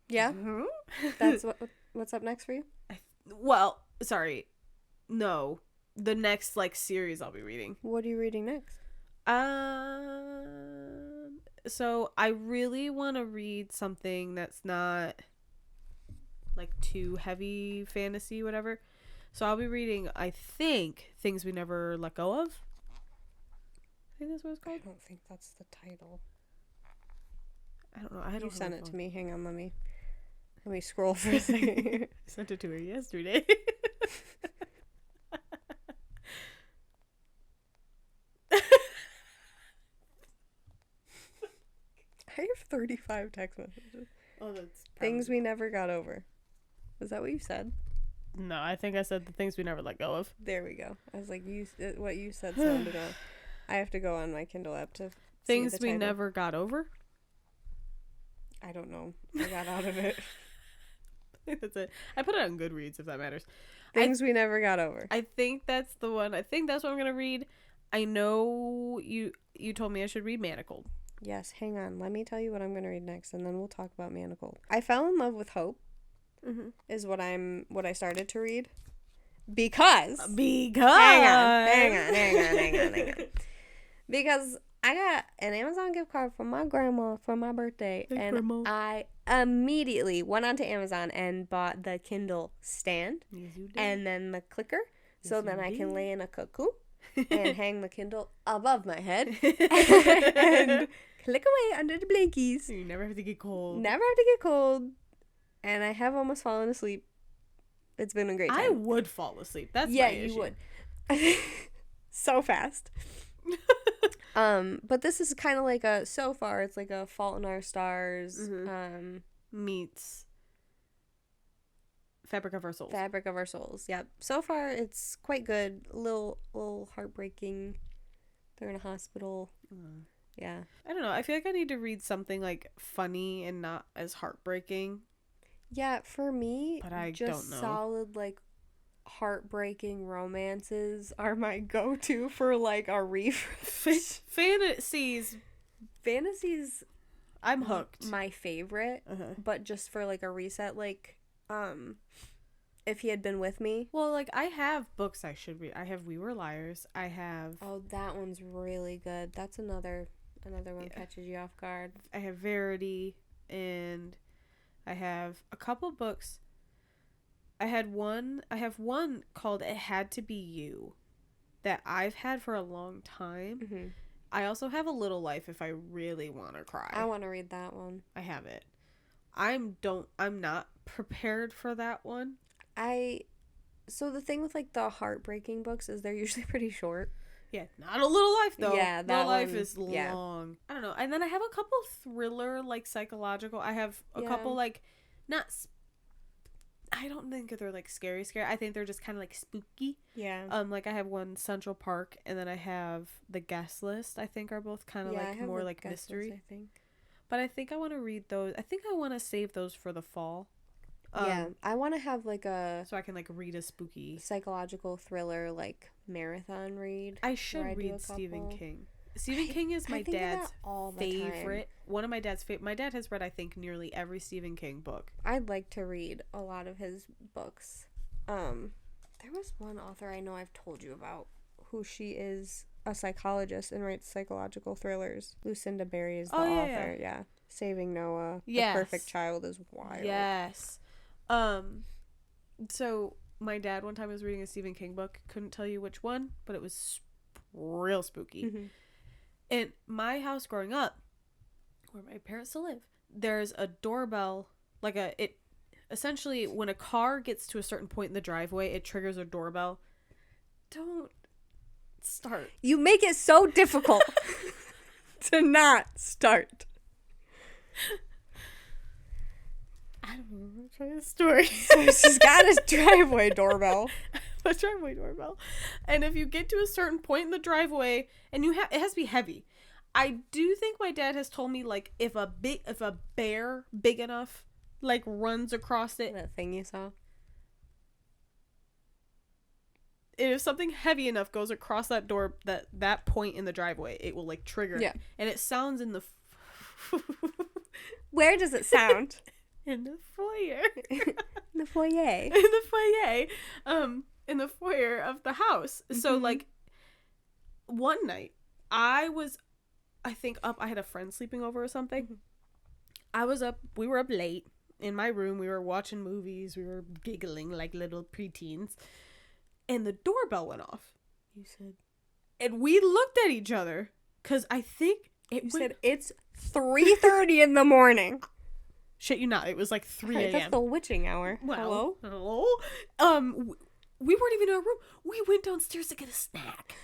Yeah. That's what's up next for you? No. The next series I'll be reading. What are you reading next? So I really want to read something that's not too heavy fantasy, whatever. So I'll be reading, I think, Things We Never Let Go Of. I think that's what it's called. I don't think that's the title. I don't know. You sent it to me. Hang on, let me scroll for a second. I sent it to her yesterday. I have 35 text messages. Oh, that's Things We Never Got Over. Is that what you said? No, I think I said The Things We Never Let Go Of. There we go. I was like, what you said sounded off. I have to go on my Kindle app to Things We Never Got Over? I don't know. I got out of it. That's it. I put it on Goodreads, if that matters. Things We Never Got Over. I think that's the one. I think that's what I'm going to read. I know you told me I should read Manacled. Yes, hang on. Let me tell you what I'm going to read next, and then we'll talk about Manacled. I fell in love with Hope. Mm-hmm. Is what I started to read. Because hang on. Because I got an Amazon gift card from my grandma for my birthday. Thanks, and Grandma. I immediately went onto Amazon and bought the Kindle stand. Yes, you did. And then the clicker. Yes, so then I did. can lay in a cocoon and hang the Kindle above my head. And click away under the blankies. So you never have to get cold. And I have almost fallen asleep. It's been a great time. I would fall asleep. That's yeah, my issue. you would. So fast. But this is kind of like so far it's like a Fault in Our Stars meets Fabric of Our Souls. Yep. So far it's quite good. A little heartbreaking. They're in a hospital. Yeah. I don't know. I feel like I need to read something funny and not as heartbreaking. Yeah, for me, but I just don't know. Solid heartbreaking romances are my go-to for a refresh. Fantasies. I'm hooked. My favorite, but just for a reset, If He Had Been With Me. Well, I have books I should read. I have We Were Liars. I have. Oh, that one's really good. That's another one catches you off guard. I have Verity, and I have a couple books. I have one called It Had to Be You that I've had for a long time. Mm-hmm. I also have A Little Life if I really want to cry. I want to read that one. I have it. I'm not prepared for that one. So the thing with the heartbreaking books is they're usually pretty short. Yeah, not A Little Life though. Yeah, that Little Life one, is long. I don't know. And then I have a couple thriller psychological. I have a couple not. I don't think they're scary. I think they're just kind of spooky. Yeah. I have one Central Park, and then I have The Guest List. I think are both kind of more mystery. List, I think. But I think I want to read those. I think I want to save those for the fall. Yeah, I want to have a so I can read a spooky psychological thriller marathon read. I should read Stephen King. Stephen King is my dad's favorite. One of my dad's favorite. My dad has read I think nearly every Stephen King book. I'd like to read a lot of his books. There was one author I know I've told you about who she is a psychologist and writes psychological thrillers. Lucinda Berry is the author. Yeah. Saving Noah. Yes. The Perfect Child is wild. Yes. So my dad one time was reading a Stephen King book. Couldn't tell you which one, but it was real spooky. Mm-hmm. In my house growing up, where my parents still live, there's a doorbell, essentially when a car gets to a certain point in the driveway, it triggers a doorbell. Don't start. You make it so difficult to not start. I don't know. Try the story. So she's got a driveway doorbell. A driveway doorbell. And if you get to a certain point in the driveway, and it has to be heavy. I do think my dad has told me, like, if a bear big enough, like, runs across it. That thing you saw? If something heavy enough goes across that door, that point in the driveway, it will, like, trigger. Yeah. And it sounds in the... Where does it sound? In the foyer. In the foyer. In the foyer. In the foyer of the house. Mm-hmm. So, like, one night, I think up, I had a friend sleeping over or something. Mm-hmm. We were up late in my room. We were watching movies. We were giggling like little preteens. And the doorbell went off. You said. And we looked at each other. Because I think you said, it's 3:30 in the morning. Shit you not. It was like 3 a.m. That's the witching hour. Well, hello? We weren't even in our room. We went downstairs to get a snack.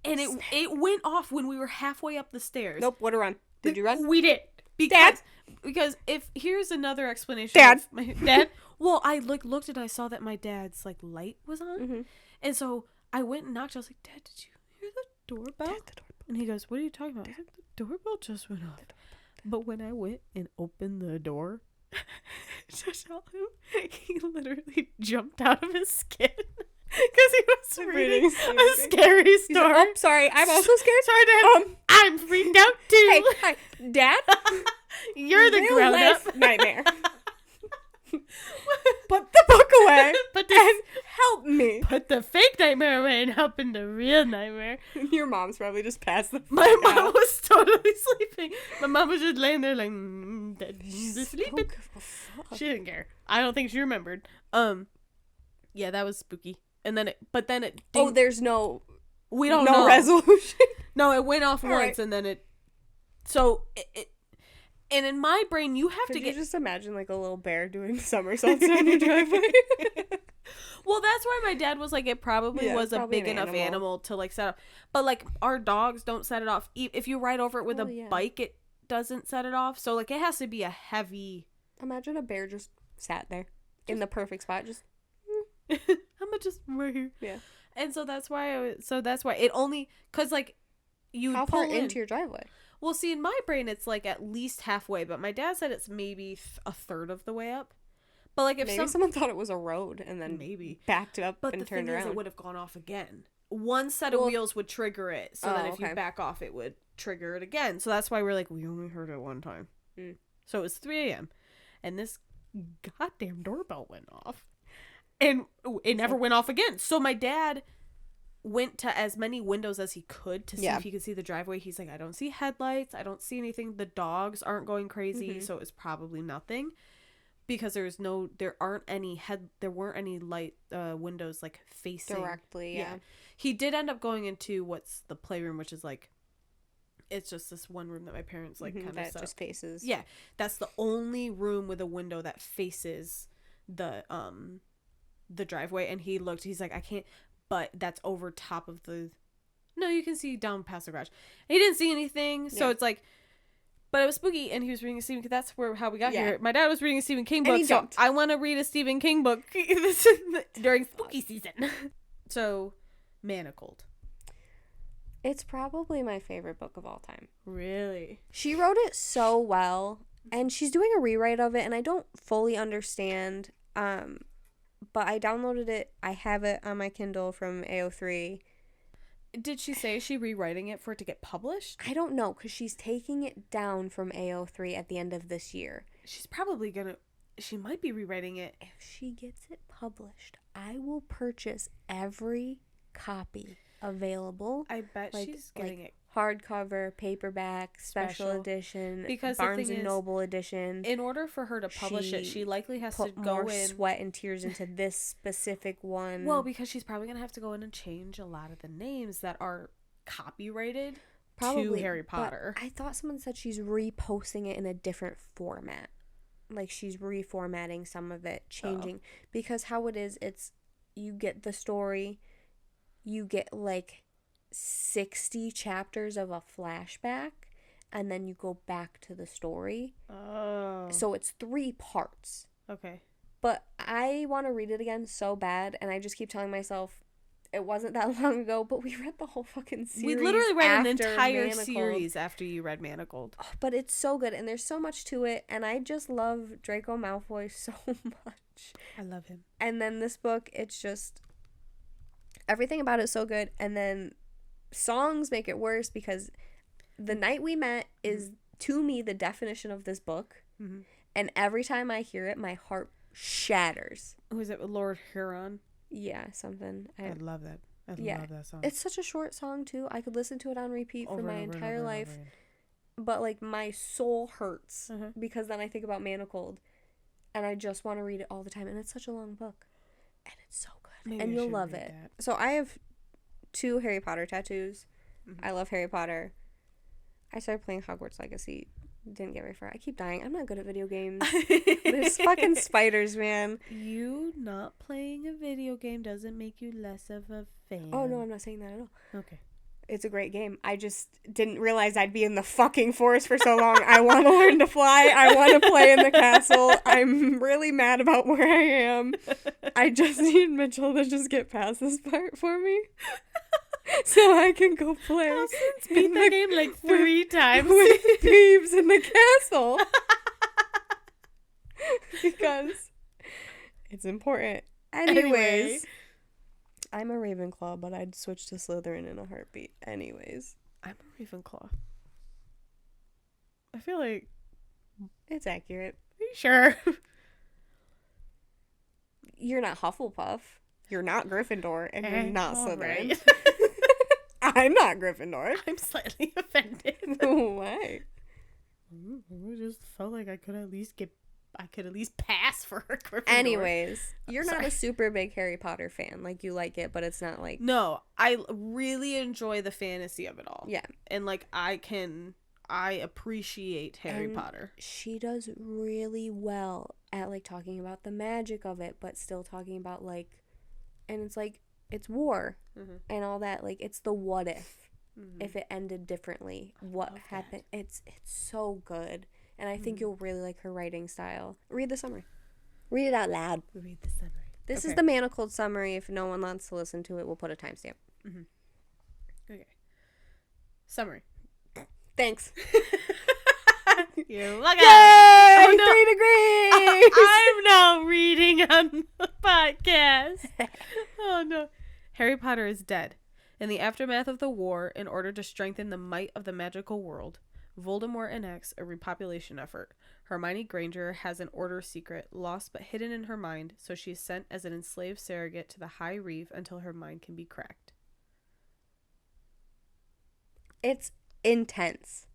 And it went off when we were halfway up the stairs. Nope, what a run. Did you run? We did. Dad? Because here's another explanation. Dad? My dad? Well, I looked and I saw that my dad's like light was on. Mm-hmm. And so I went and knocked. I was like, Dad, did you hear the doorbell? Dad, the doorbell. And he goes, what are you talking about? Dad. I was like, the doorbell just went off. But when I went and opened the door to tell him, he literally jumped out of his skin. Because he was reading a scary story. Like, oh, sorry. I'm also scared. Sorry, Dad. I'm freaked out, too. Hey, hi. Dad? You're the grown-up. Nightmare. Put the book away and help me. Put the fake nightmare away and help in the real nightmare. Your mom's probably just passed the My mom was totally sleeping. My mom was just laying there like, she's sleeping. She didn't care. I don't think she remembered. Yeah, that was spooky. And then it dinged. Oh, there's no... We don't know. No resolution? No, it went off once and then it... So, it and in my brain, you have to get... you just imagine, like, a little bear doing somersaults on your driveway? Well, that's why my dad was like, it probably was a big enough animal to, like, set off. But, like, our dogs don't set it off. If you ride over it with a bike, it doesn't set it off. So, like, it has to be a heavy... Imagine a bear just sat there in the perfect spot, just... I'm gonna just right here. Yeah. And so that's why it only... Because, like, you How far into your driveway? Well, see, in my brain, it's, like, at least halfway. But my dad said it's maybe a third of the way up. But, like, if maybe someone thought it was a road and then backed up and turned around. But the thing is, it would have gone off again. One set of wheels would trigger it. So that if you back off, it would trigger it again. So that's why we're like, we only heard it one time. Mm. So it was 3 a.m. And this goddamn doorbell went off. And it never went off again. So my dad went to as many windows as he could to see if he could see the driveway. He's like, I don't see headlights. I don't see anything. The dogs aren't going crazy. Mm-hmm. So it's probably nothing. Because there weren't any light windows like facing directly. Yeah. He did end up going into what's the playroom, which is like, it's just this one room that my parents like kind of just faces. Yeah, that's the only room with a window that faces the driveway. And he's like, I can't, but that's over top of the. No, you can see down past the garage. And he didn't see anything, so it's like. But it was spooky, and he was reading a Stephen King. That's how we got here. My dad was reading a Stephen King book, so I want to read a Stephen King book during spooky season. So, Manacled. It's probably my favorite book of all time. Really? She wrote it so well, and she's doing a rewrite of it, and I don't fully understand, but I downloaded it. I have it on my Kindle from AO3. Did she say she rewriting it for it to get published? I don't know, because she's taking it down from AO3 at the end of this year. She's probably she might be rewriting it. If she gets it published, I will purchase every copy available. I bet she's getting it. Hardcover, paperback, special edition, because Barnes and Noble edition. In order for her to publish it, she likely has to go more sweat and tears into this specific one. Well, because she's probably going to have to go in and change a lot of the names that are copyrighted. to Harry Potter. But I thought someone said she's reposting it in a different format. Like, she's reformatting some of it, changing. Because how it is, it's, you get the story, you get, like, 60 chapters of a flashback, and then you go back to the story. Oh. So it's 3 parts. Okay. But I want to read it again so bad, and I just keep telling myself, it wasn't that long ago, but we read the whole fucking series. We literally read an entire Manacled. series after you read Manacled. Oh, but it's so good, and there's so much to it, and I just love Draco Malfoy so much. I love him. And then this book, it's just, everything about it's so good, and then songs make it worse, because The Night We Met is, to me, the definition of this book, and every time I hear it, my heart shatters. Who is it? Lord Huron? Yeah, something. I love that. I love that song. It's such a short song, too. I could listen to it on repeat for my entire life. But, like, my soul hurts because then I think about Manacled, and I just want to read it all the time. And it's such a long book. And it's so good. Maybe and you'll love it. That. So I have 2 Harry Potter tattoos. I love Harry Potter. I started playing Hogwarts Legacy. Didn't get very far. I keep dying. I'm not good at video games. There's fucking spiders, man. You not playing a video game doesn't make you less of a fan. Oh, no, I'm not saying that at all. Okay. It's a great game. I just didn't realize I'd be in the fucking forest for so long. I want to learn to fly. I want to play in the castle. I'm really mad about where I am. I just need Mitchell to just get past this part for me. So I can go play. Austin's beat the game like 3 times. With thieves in the castle. Because it's important. Anyways. I'm a Ravenclaw, but I'd switch to Slytherin in a heartbeat. Anyways. I'm a Ravenclaw. I feel like... It's accurate. Are you sure? You're not Hufflepuff. You're not Gryffindor. And you're not Slytherin. Right. I'm not Gryffindor. I'm slightly offended. Why? I just felt like I could at least pass for a Gryffindor. Anyways, you're not a super big Harry Potter fan. Like, you like it, but it's not like... No, I really enjoy the fantasy of it all. Yeah. And, like, I appreciate Harry Potter. She does really well at, like, talking about the magic of it, but still talking about, like... And it's, like, it's war and all that. Like, it's the what if it ended differently. What happened? It's so good. And I think you'll really like her writing style. Read the summary. Read it out loud. Read the summary. This is the Manacled summary. If no one wants to listen to it, we'll put a timestamp. Okay. Summary. Thanks. You're welcome. Yay! 3 degrees! I'm now reading on the podcast. Oh, no. Harry Potter is dead. In the aftermath of the war, in order to strengthen the might of the magical world, Voldemort enacts a repopulation effort. Hermione Granger has an order secret, lost but hidden in her mind, so she is sent as an enslaved surrogate to the High Reeve until her mind can be cracked. It's intense.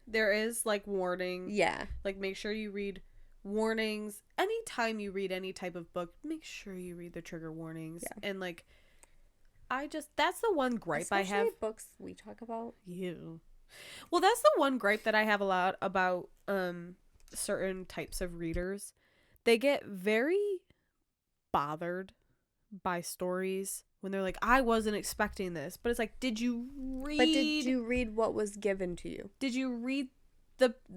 There is, like, warning. Yeah. Like, make sure you read warnings. Anytime you read any type of book, make sure you read the trigger warnings. Yeah. And, like, that's the one gripe especially I have. Books we talk about. You. Well, that's the one gripe that I have a lot about certain types of readers. They get very bothered by stories when they're like, I wasn't expecting this. But it's like, did you read what was given to you? Did you read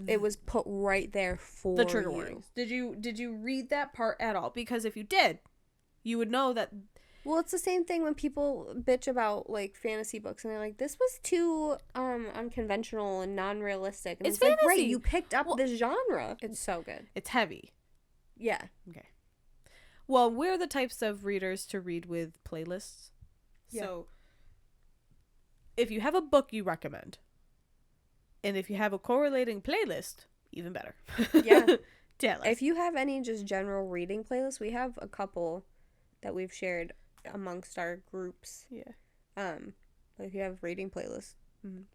it was put right there for the trigger warnings? Did you read that part at all? Because if you did, you would know that. Well, it's the same thing when people bitch about, like, fantasy books, and they're like, this was too unconventional and non-realistic. And it's fantasy. Like, great, you picked up this genre. It's so good. It's heavy. Yeah. Okay. Well, we're the types of readers to read with playlists. Yeah. So, if you have a book you recommend, and if you have a correlating playlist, even better. Yeah. Tell us. If you have any just general reading playlists, we have a couple that we've shared amongst our groups. Yeah. But if you have reading playlists,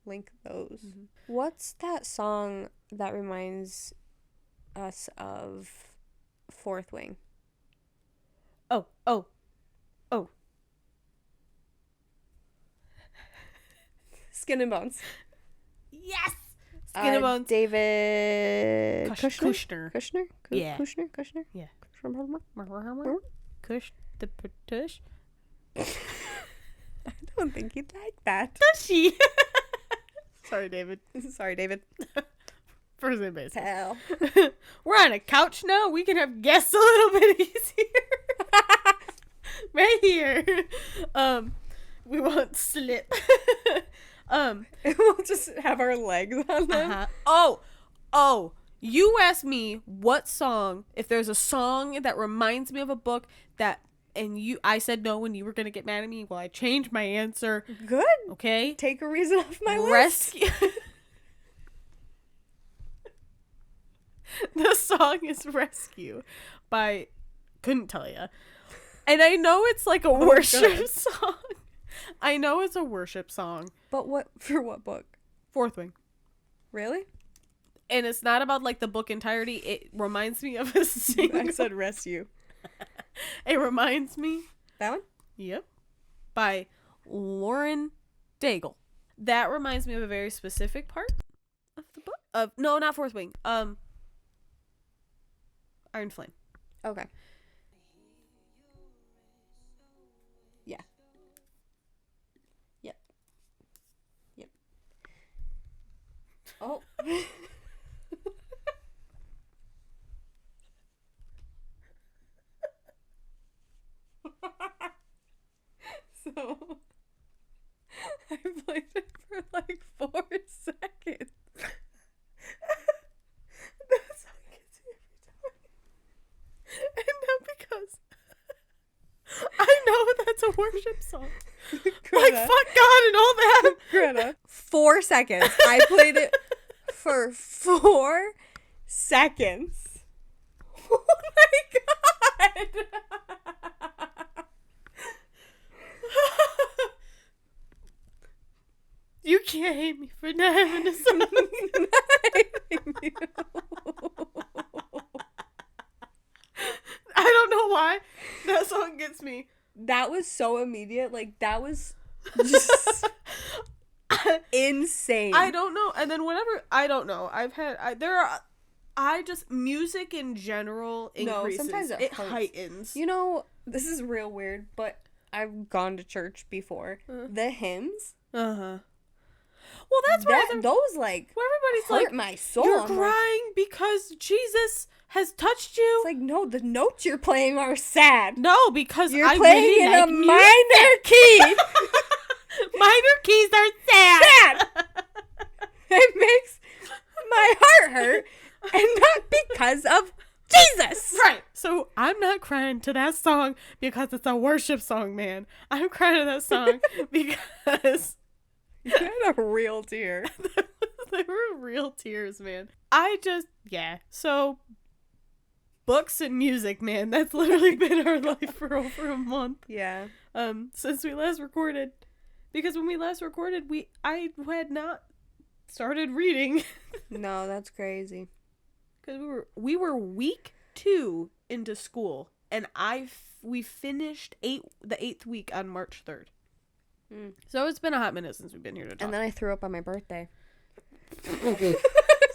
link those. What's that song that reminds us of Fourth Wing? Oh. Skin and Bones. Yes. Skin and Bones. David Kushner. Yeah. Kushner. Yeah. Kush. The tush. I don't think he'd like that. Tushy. Sorry, David. First name basis. Hell. We're on a couch now. We can have guests a little bit easier. Right here. We won't slip. We'll just have our legs on them. Oh, you asked me what song, if there's a song that reminds me of a book I said no when you were going to get mad at me. Well, I changed my answer. Good. Okay. Take a reason off my list. The song is Rescue by, couldn't tell ya. And I know it's like a worship song. I know it's a worship song. But for what book? Fourth Wing. Really? And it's not about like the book entirety. It reminds me of a single. I said Rescue. It reminds me. That one? Yep. By Lauren Daigle. That reminds me of a very specific part of the book. No, not Fourth Wing. Iron Flame. Okay. Yeah. Yep. Oh. So, I played it for like 4 seconds. That song gets me every time. And not because I know that's a worship song. Like, fuck God and all that. Greta. 4 seconds. I played it for 4 seconds. Oh my God. You can't hate me for not having a song. I don't know why that song gets me. That was so immediate. Like, that was just insane. I don't know. And then whatever, I don't know. Music in general increases. No, sometimes it heightens. You know, this is real weird, but I've gone to church before. The hymns. Uh-huh. Well, that's why those, like, where everybody's hurt like, my soul. You're crying because Jesus has touched you. It's like, no, the notes you're playing are sad. No, because you're I playing really in like a minor key. Minor keys are sad. It makes my heart hurt, and not because of Jesus. Right. So I'm not crying to that song because it's a worship song, man. I'm crying to that song because you had a real tear. They were real tears, man. So books and music, man. That's literally been our life for over a month. Yeah. Since we last recorded. Because when we last recorded, I had not started reading. No, that's crazy. Because we were week 2 into school, and we finished the 8th week on March 3rd. So it's been a hot minute since we've been here to talk. And then I threw up on my birthday.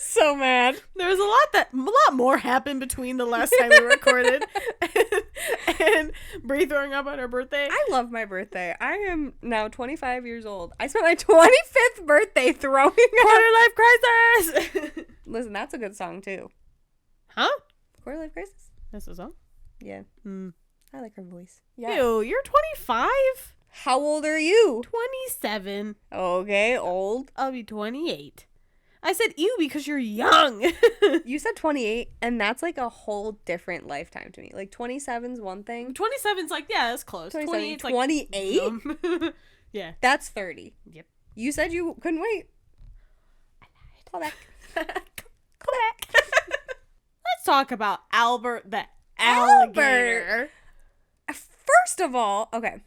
So mad. There's a lot more happened between the last time we recorded and Bri throwing up on her birthday. I love my birthday. I am now 25 years old. I spent my 25th birthday throwing up. Quarter life crisis. Listen, that's a good song too. Huh? Quarter life crisis? That's a song? Yeah. I like her voice. Yeah. Ew, you're 25? How old are you? 27. Okay, old. I'll be 28. I said ew because you're young. You said 28, and that's like a whole different lifetime to me. Like 27's one thing. 27's like, yeah, that's close. 28's like 28? Yeah. That's 30. Yep. You said you couldn't wait. I lied. Call back. Call back. Let's talk about Albert the alligator. First of all, okay.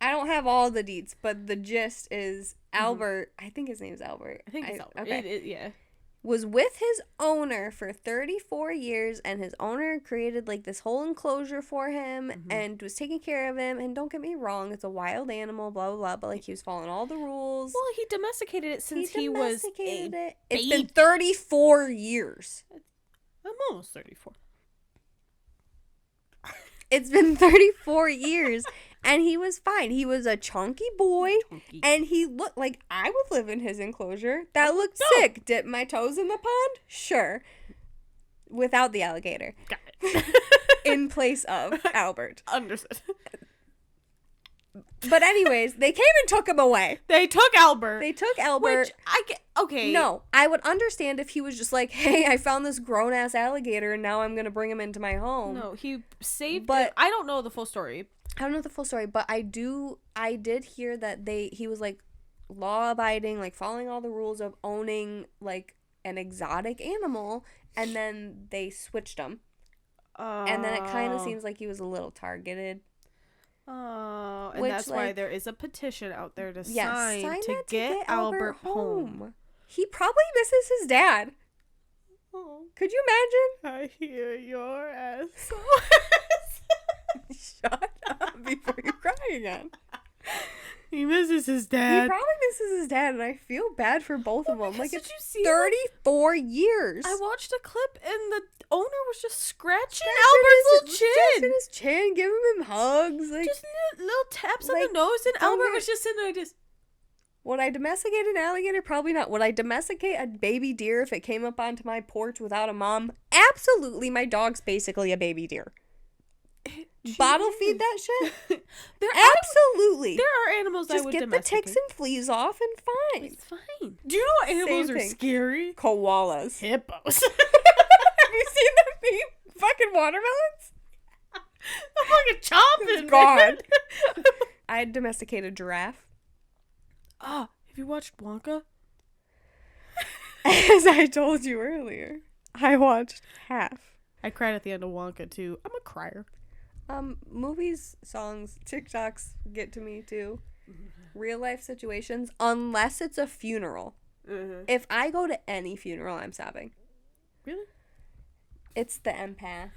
I don't have all the deets, but the gist is Albert, I think his name's Albert. I think it's Albert. Okay. Yeah. was with his owner for 34 years, and his owner created like this whole enclosure for him and was taking care of him. And don't get me wrong, it's a wild animal, blah blah blah, but like he was following all the rules. Well, he domesticated it since he was it. It's been 34 years. I'm almost 34. It's been 34 years. And he was fine. He was a chunky boy. And he looked like I would live in his enclosure. That looked sick. Dip my toes in the pond? Sure. Without the alligator. Got it. In place of Albert. Understood. But anyways, they came and took him away. They took Albert. Which I get. Okay. No, I would understand if he was just like, hey, I found this grown-ass alligator and now I'm going to bring him into my home. No, he saved it. I don't know the full story. I don't know the full story, but I did hear that he was like law-abiding, like following all the rules of owning like an exotic animal, and then they switched him. And then it kind of seems like he was a little targeted. Oh, and that's why there is a petition out there to sign to get Albert home. He probably misses his dad. Oh. Could you imagine? I hear your SOS. Shut up before you cry again. He misses his dad. He probably misses his dad, and I feel bad for both of them. Like, it's 34 years. I watched a clip, and the owner was just scratching Albert's little chin. Just in his chin, giving him hugs. Like, just little taps on the nose, and Albert was just sitting there just... Would I domesticate an alligator? Probably not. Would I domesticate a baby deer if it came up onto my porch without a mom? Absolutely. My dog's basically a baby deer. Bottle feed that shit? Absolutely. There are animals I would domesticate. Just get the ticks and fleas off and fine. It's fine. Do you know what animals are scary? Koalas. Hippos. Have you seen them eat fucking watermelons? I'm fucking chomping. God. I'd domesticate a giraffe. Ah, have you watched Wonka? As I told you earlier, I watched half. I cried at the end of Wonka too. I'm a crier. Movies, songs, TikToks get to me too. Real life situations, unless it's a funeral. If I go to any funeral, I'm sobbing. Really? It's the empath.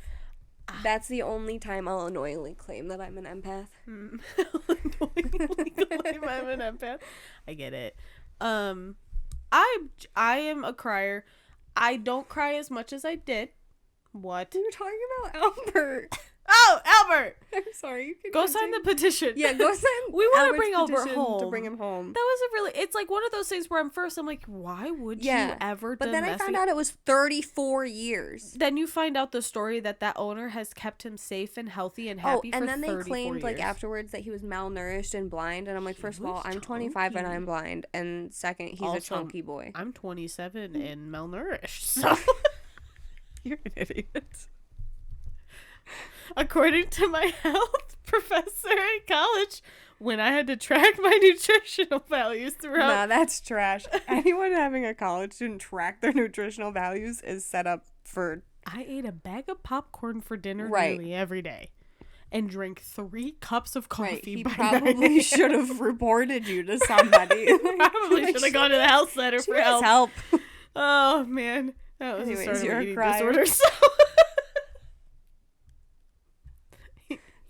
That's the only time I'll annoyingly claim that I'm an empath. Annoyingly claim I'm an empath. I get it. I am a crier. I don't cry as much as I did. What? You're talking about Albert. Oh, Albert! I'm sorry. You can go sign the petition. Yeah, go sign. We want to bring Albert home. To bring him home. That was it's like one of those things where I'm like, why would you ever? But then I found out it was 34 years. Then you find out the story that owner has kept him safe and healthy and happy for 34 years. And then they claimed like afterwards that he was malnourished and blind. And I'm like, first of all, I'm 25 and I'm blind, and second, he's also a chunky boy. I'm 27 and malnourished. So you're an idiot. According to my health professor in college, when I had to track my nutritional values throughout... Nah, that's trash. Anyone having a college student track their nutritional values is set up for... I ate a bag of popcorn for dinner nearly every day and drank 3 cups of coffee. He probably should have reported you to somebody. Probably should have gone to the health center for help. Oh, man. That was Anyways, a you're eating a disorder, so...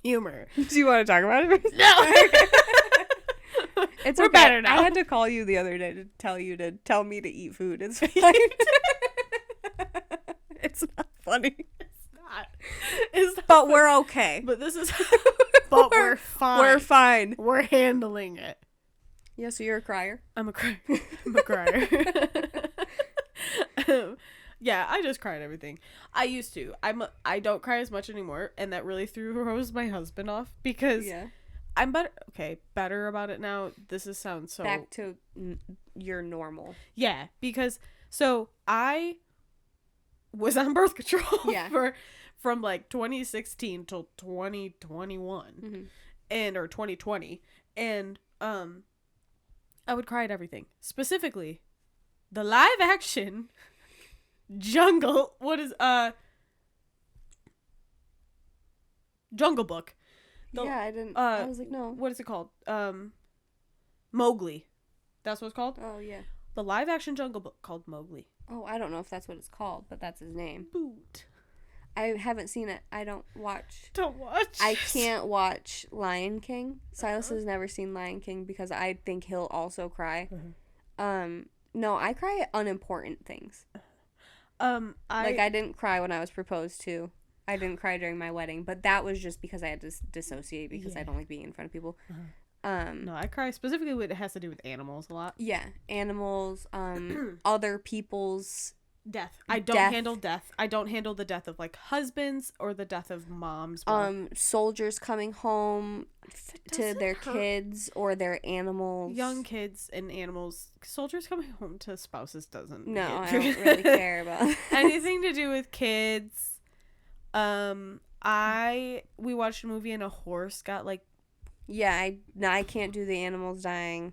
Humor. Do you want to talk about it? No. We're okay. Better now. I had to call you the other day to tell me to eat food. It's fine. It's not funny. It's not. But we're okay. But this is. But we're fine. We're fine. We're handling it. Yeah. So you're a crier. I'm a crier. Yeah, I just cry at everything. I used to. I don't cry as much anymore, and that really throws my husband off because I'm better about it now. Sounds so back to your normal. Yeah, because so I was on birth control from like 2016 till 2021 or 2020, and I would cry at everything. Specifically, the live action Jungle Jungle Book. I didn't. I was like, no. What is it called? Mowgli. That's what it's called? Oh, yeah. the live action Jungle Book called Mowgli. Oh, I don't know if that's what it's called, but that's his name. Boot. I haven't seen it. I don't watch. Don't watch. I can't watch Lion King. Silas has never seen Lion King because I think he'll also cry. No, I cry at unimportant things. I didn't cry when I was proposed to. I didn't cry during my wedding, but that was just because I had to dissociate because I don't like being in front of people. No, I cry specifically when it has to do with animals a lot. Yeah, animals, other people's death. I don't handle death. I don't handle the death of like husbands or the death of moms. Soldiers coming home to their kids or their animals. Young kids and animals. Soldiers coming home to spouses doesn't. No, I don't really care about anything to do with kids. We watched a movie and a horse got like. Yeah, I can't do the animals dying.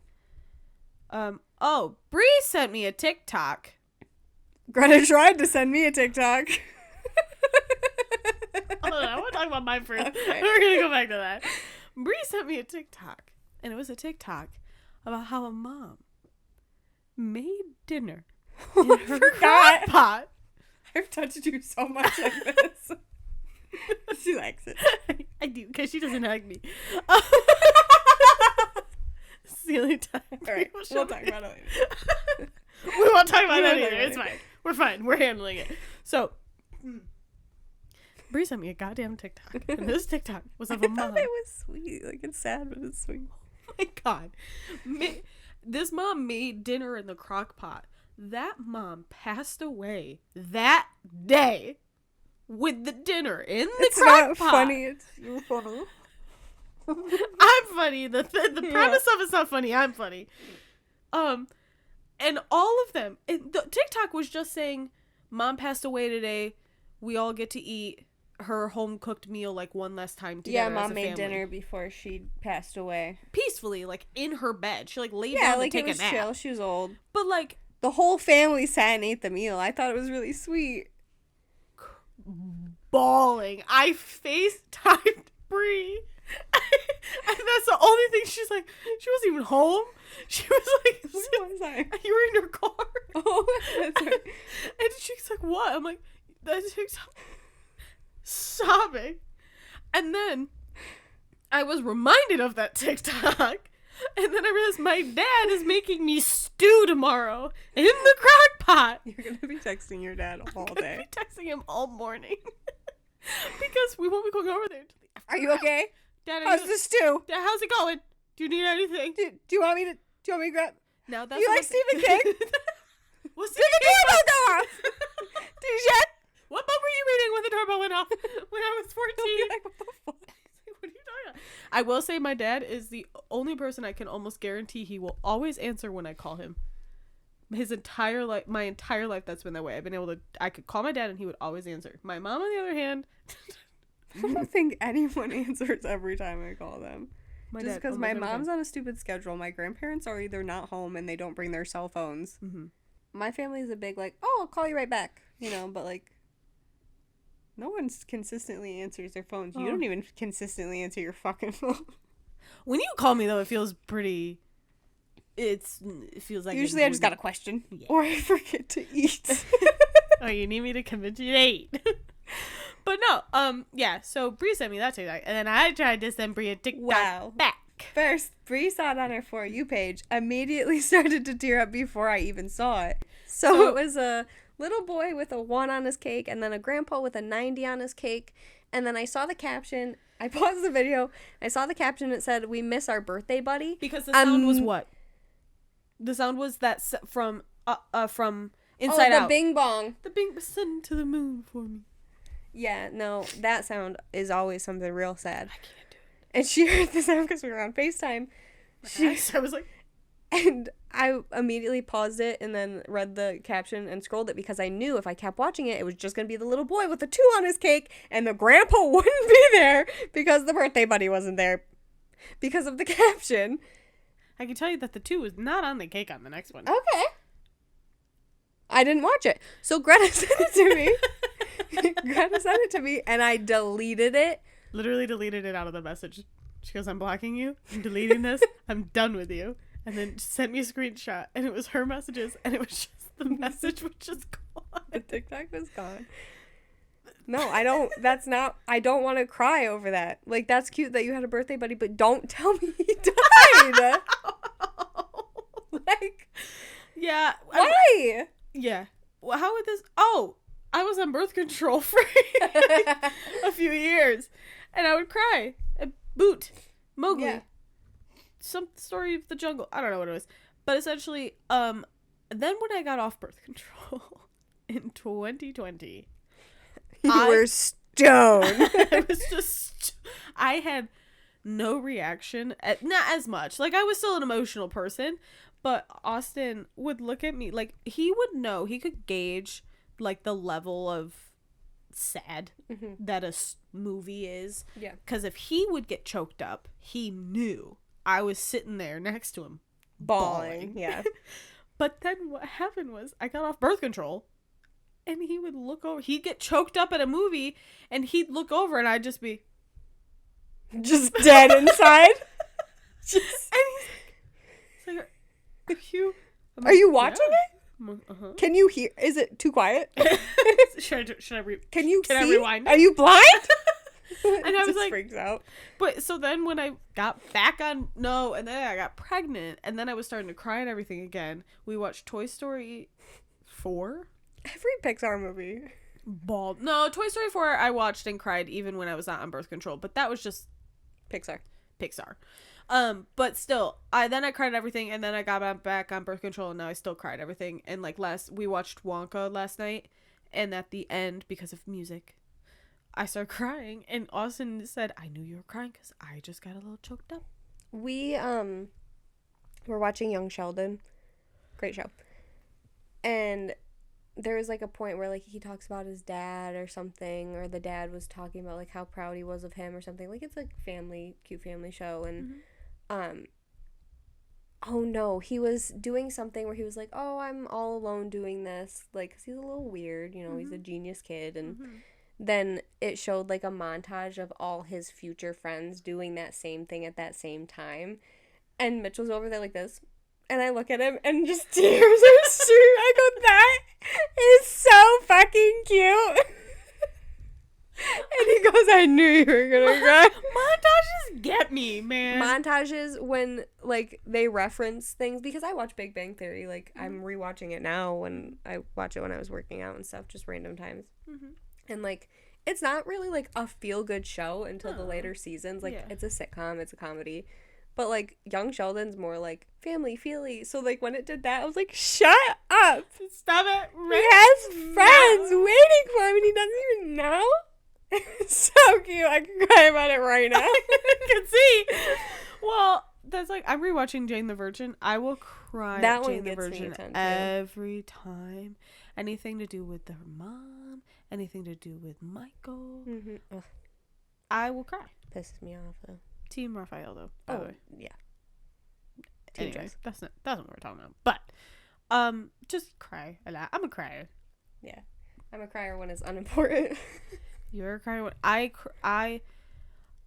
Bree sent me a TikTok. Greta tried to send me a TikTok. Hold on, I want to talk about mine first. Okay. We're going to go back to that. Bree sent me a TikTok, and it was a TikTok about how a mom made dinner in her crock pot. I've touched you so much like this. She likes it. I do, because she doesn't hug me. This is the only time. All right, we'll talk about it later. We won't talk about that either. It's fine. We're fine. We're handling it. So, Bree sent me a goddamn TikTok. And this TikTok was of a mom. I thought it was sweet. Like, it's sad, but it's sweet. Oh my God. This mom made dinner in the crock pot. That mom passed away that day with the dinner in the crock pot. It's not funny. It's funny. I'm funny. The premise of it's not funny. I'm funny. And all of them, the TikTok was just saying, Mom passed away today. We all get to eat her home cooked meal like one last time together. Yeah, Mom made dinner before she passed away. Peacefully, like in her bed. She like laid down to take a nap. Yeah, like it was chill. She was old. But like the whole family sat and ate the meal. I thought it was really sweet. Bawling. I FaceTimed Bree. And that's the only thing she's like, she wasn't even home. She was like, where was I? You were in your car. Oh, that's right. And she's like, what? I'm like, that's sobbing. And then I was reminded of that TikTok. And then I realized my dad is making me stew tomorrow in the crock pot. You're going to be texting your dad all day. I'm going to be texting him all morning. Because we won't be going over there. Are you okay? Dad, how's the stew? Dad, how's it going? Do you need anything? Do you want me to grab? Now that's you like Stephen King? Well, Did the doorbell go off? Did you check? What book were you reading when the doorbell went off? When I was 14? Like, what the fuck? What are you talking about? I will say my dad is the only person I can almost guarantee he will always answer when I call him. My entire life, that's been that way. I've been able to. I could call my dad and he would always answer. My mom, on the other hand. I don't think anyone answers every time I call them. Just because my mom's on a stupid schedule. My grandparents are either not home and they don't bring their cell phones. Mm-hmm. My family's a big, like, oh, I'll call you right back. You know, but, like, no one consistently answers their phones. You don't even consistently answer your fucking phone. When you call me, though, it feels pretty... It feels like... Usually I just got a question. Yeah. Or I forget to eat. Oh, you need me to convince you to eat. But no, yeah, so Bree sent me that TikTok, and then I tried to send Bree a TikTok back. First, Bree saw it on her For You page, immediately started to tear up before I even saw it. So it was a little boy with a 1 on his cake, and then a grandpa with a 90 on his cake, and then I saw the caption. I paused the video, I saw the caption, it said, "We miss our birthday buddy." Because the sound was what? The sound was that from Inside Out. The bing bong. The bing, send to the moon for me. Yeah, no, that sound is always something real sad. I can't do it. And she heard the sound because we were on FaceTime. I was like... And I immediately paused it and then read the caption and scrolled it because I knew if I kept watching it, it was just going to be the little boy with the 2 on his cake and the grandpa wouldn't be there because the birthday buddy wasn't there because of the caption. I can tell you that the 2 was not on the cake on the next one. Okay. I didn't watch it. So Greta sent it to me. Greta sent it to me, and I deleted it. Literally deleted it out of the message. She goes, "I'm blocking you. I'm deleting this. I'm done with you." and then sent me a screenshot, and it was her messages, and it was just the message was just gone. The TikTok was gone. No, I don't want to cry over that. Like, that's cute that you had a birthday buddy, but don't tell me he died. Like, yeah. Why? Yeah. Well, how would this? Oh, I was on birth control for a few years, and I would cry. Boot, Mowgli, some story of the jungle. I don't know what it was, but essentially, then when I got off birth control in 2020, you were stoned. I was just. I had no reaction. Not as much. Like, I was still an emotional person. But Austin would look at me, like, he would know, he could gauge, like, the level of sad that a movie is. Yeah. Because if he would get choked up, he knew I was sitting there next to him. Bawling. Yeah. But then what happened was, I got off birth control, and he would look over, he'd get choked up at a movie, and he'd look over, and I'd just be... Just dead inside? And he's like... Are you watching it? Uh-huh. Can you hear? Is it too quiet? Can I rewind? Are you blind? And I was like, freaks out. But so then when I got back on, and then I got pregnant, and then I was starting to cry and everything again. We watched Toy Story 4. Every Pixar movie. Bald. No, Toy Story 4 I watched and cried even when I was not on birth control, but that was just Pixar. But still, I cried everything, and then I got back on birth control, and now I still cried everything. And like we watched Wonka last night, and at the end, because of music, I started crying, and Austin said, "I knew you were crying because I just got a little choked up." We were watching Young Sheldon, great show, and there was like a point where like he talks about his dad or something, or the dad was talking about like how proud he was of him or something. Like, it's like cute family show, and oh no, he was doing something where he was like, oh, I'm all alone doing this, like, 'cause he's a little weird, you know, he's a genius kid, and then it showed like a montage of all his future friends doing that same thing at that same time, and Mitchell's over there like this. And I look at him, and just tears are streaming. I go, that is so fucking cute. And he goes, I knew you were gonna cry. Montages get me, man. Montages when, like, they reference things. Because I watch Big Bang Theory. Like, I'm rewatching it now when I watch it when I was working out and stuff. Just random times. And, like, it's not really, like, a feel-good show until the later seasons. Like, it's a sitcom. It's a comedy. But, like, Young Sheldon's more, like, family-feely. So, like, when it did that, I was like, shut up! Stop it right He has friends waiting for him, and he doesn't even know? It's so cute. I can cry about it right now. I can see. Well, that's like, I'm rewatching Jane the Virgin. I will cry at Jane the Virgin every time. Anything to do with her mom, anything to do with Michael. I will cry. Pisses me off, though. Team Raphael, though. By the way. Yeah. Anyway, that's not what we're talking about. But, just cry a lot. I'm a crier. Yeah, I'm a crier when it's unimportant. You're a crier when I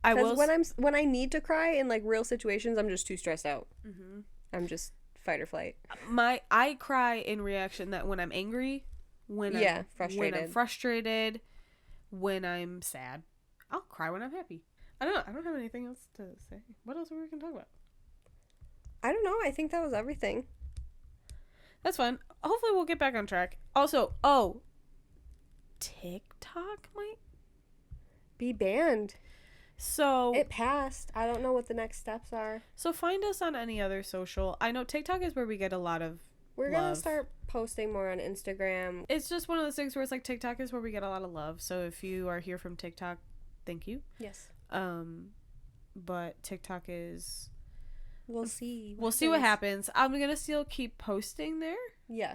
will. When I need to cry in like real situations, I'm just too stressed out. I'm just fight or flight. I cry in reaction that when I'm angry, when I'm frustrated, when I'm sad. I'll cry when I'm happy. I don't have anything else to say. What else were we going to talk about? I don't know. I think that was everything. That's fun. Hopefully we'll get back on track. Also, TikTok might be banned. So it passed. I don't know what the next steps are. So find us on any other social. I know TikTok is where we get a lot of We're going to start posting more on Instagram. It's just one of those things where it's like TikTok is where we get a lot of love. So if you are here from TikTok, thank you. Yes. But TikTok is... We'll see. We'll see what happens. I'm going to still keep posting there. Yeah.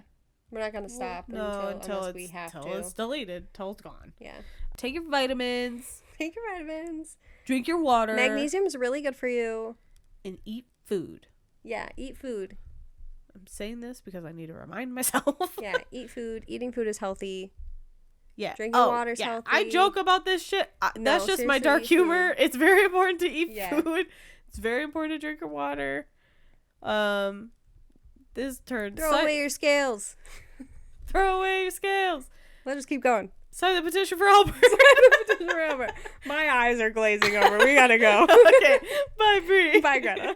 We're not going to stop until we have to. Until it's deleted. Until it's gone. Yeah. Take your vitamins. Drink your water. Magnesium is really good for you. And eat food. Yeah, eat food. I'm saying this because I need to remind myself. Yeah, eat food. Eating food is healthy. Yeah. Drinking water is healthy. I joke about this shit. That's just my dark humor. It's very important to eat food. It's very important to drink your water. This turned. Throw away your scales. Throw away your scales. Let's just keep going. Sign the petition for Albert. My eyes are glazing over. We gotta go. Okay. Bye, Bri. Bye, Greta.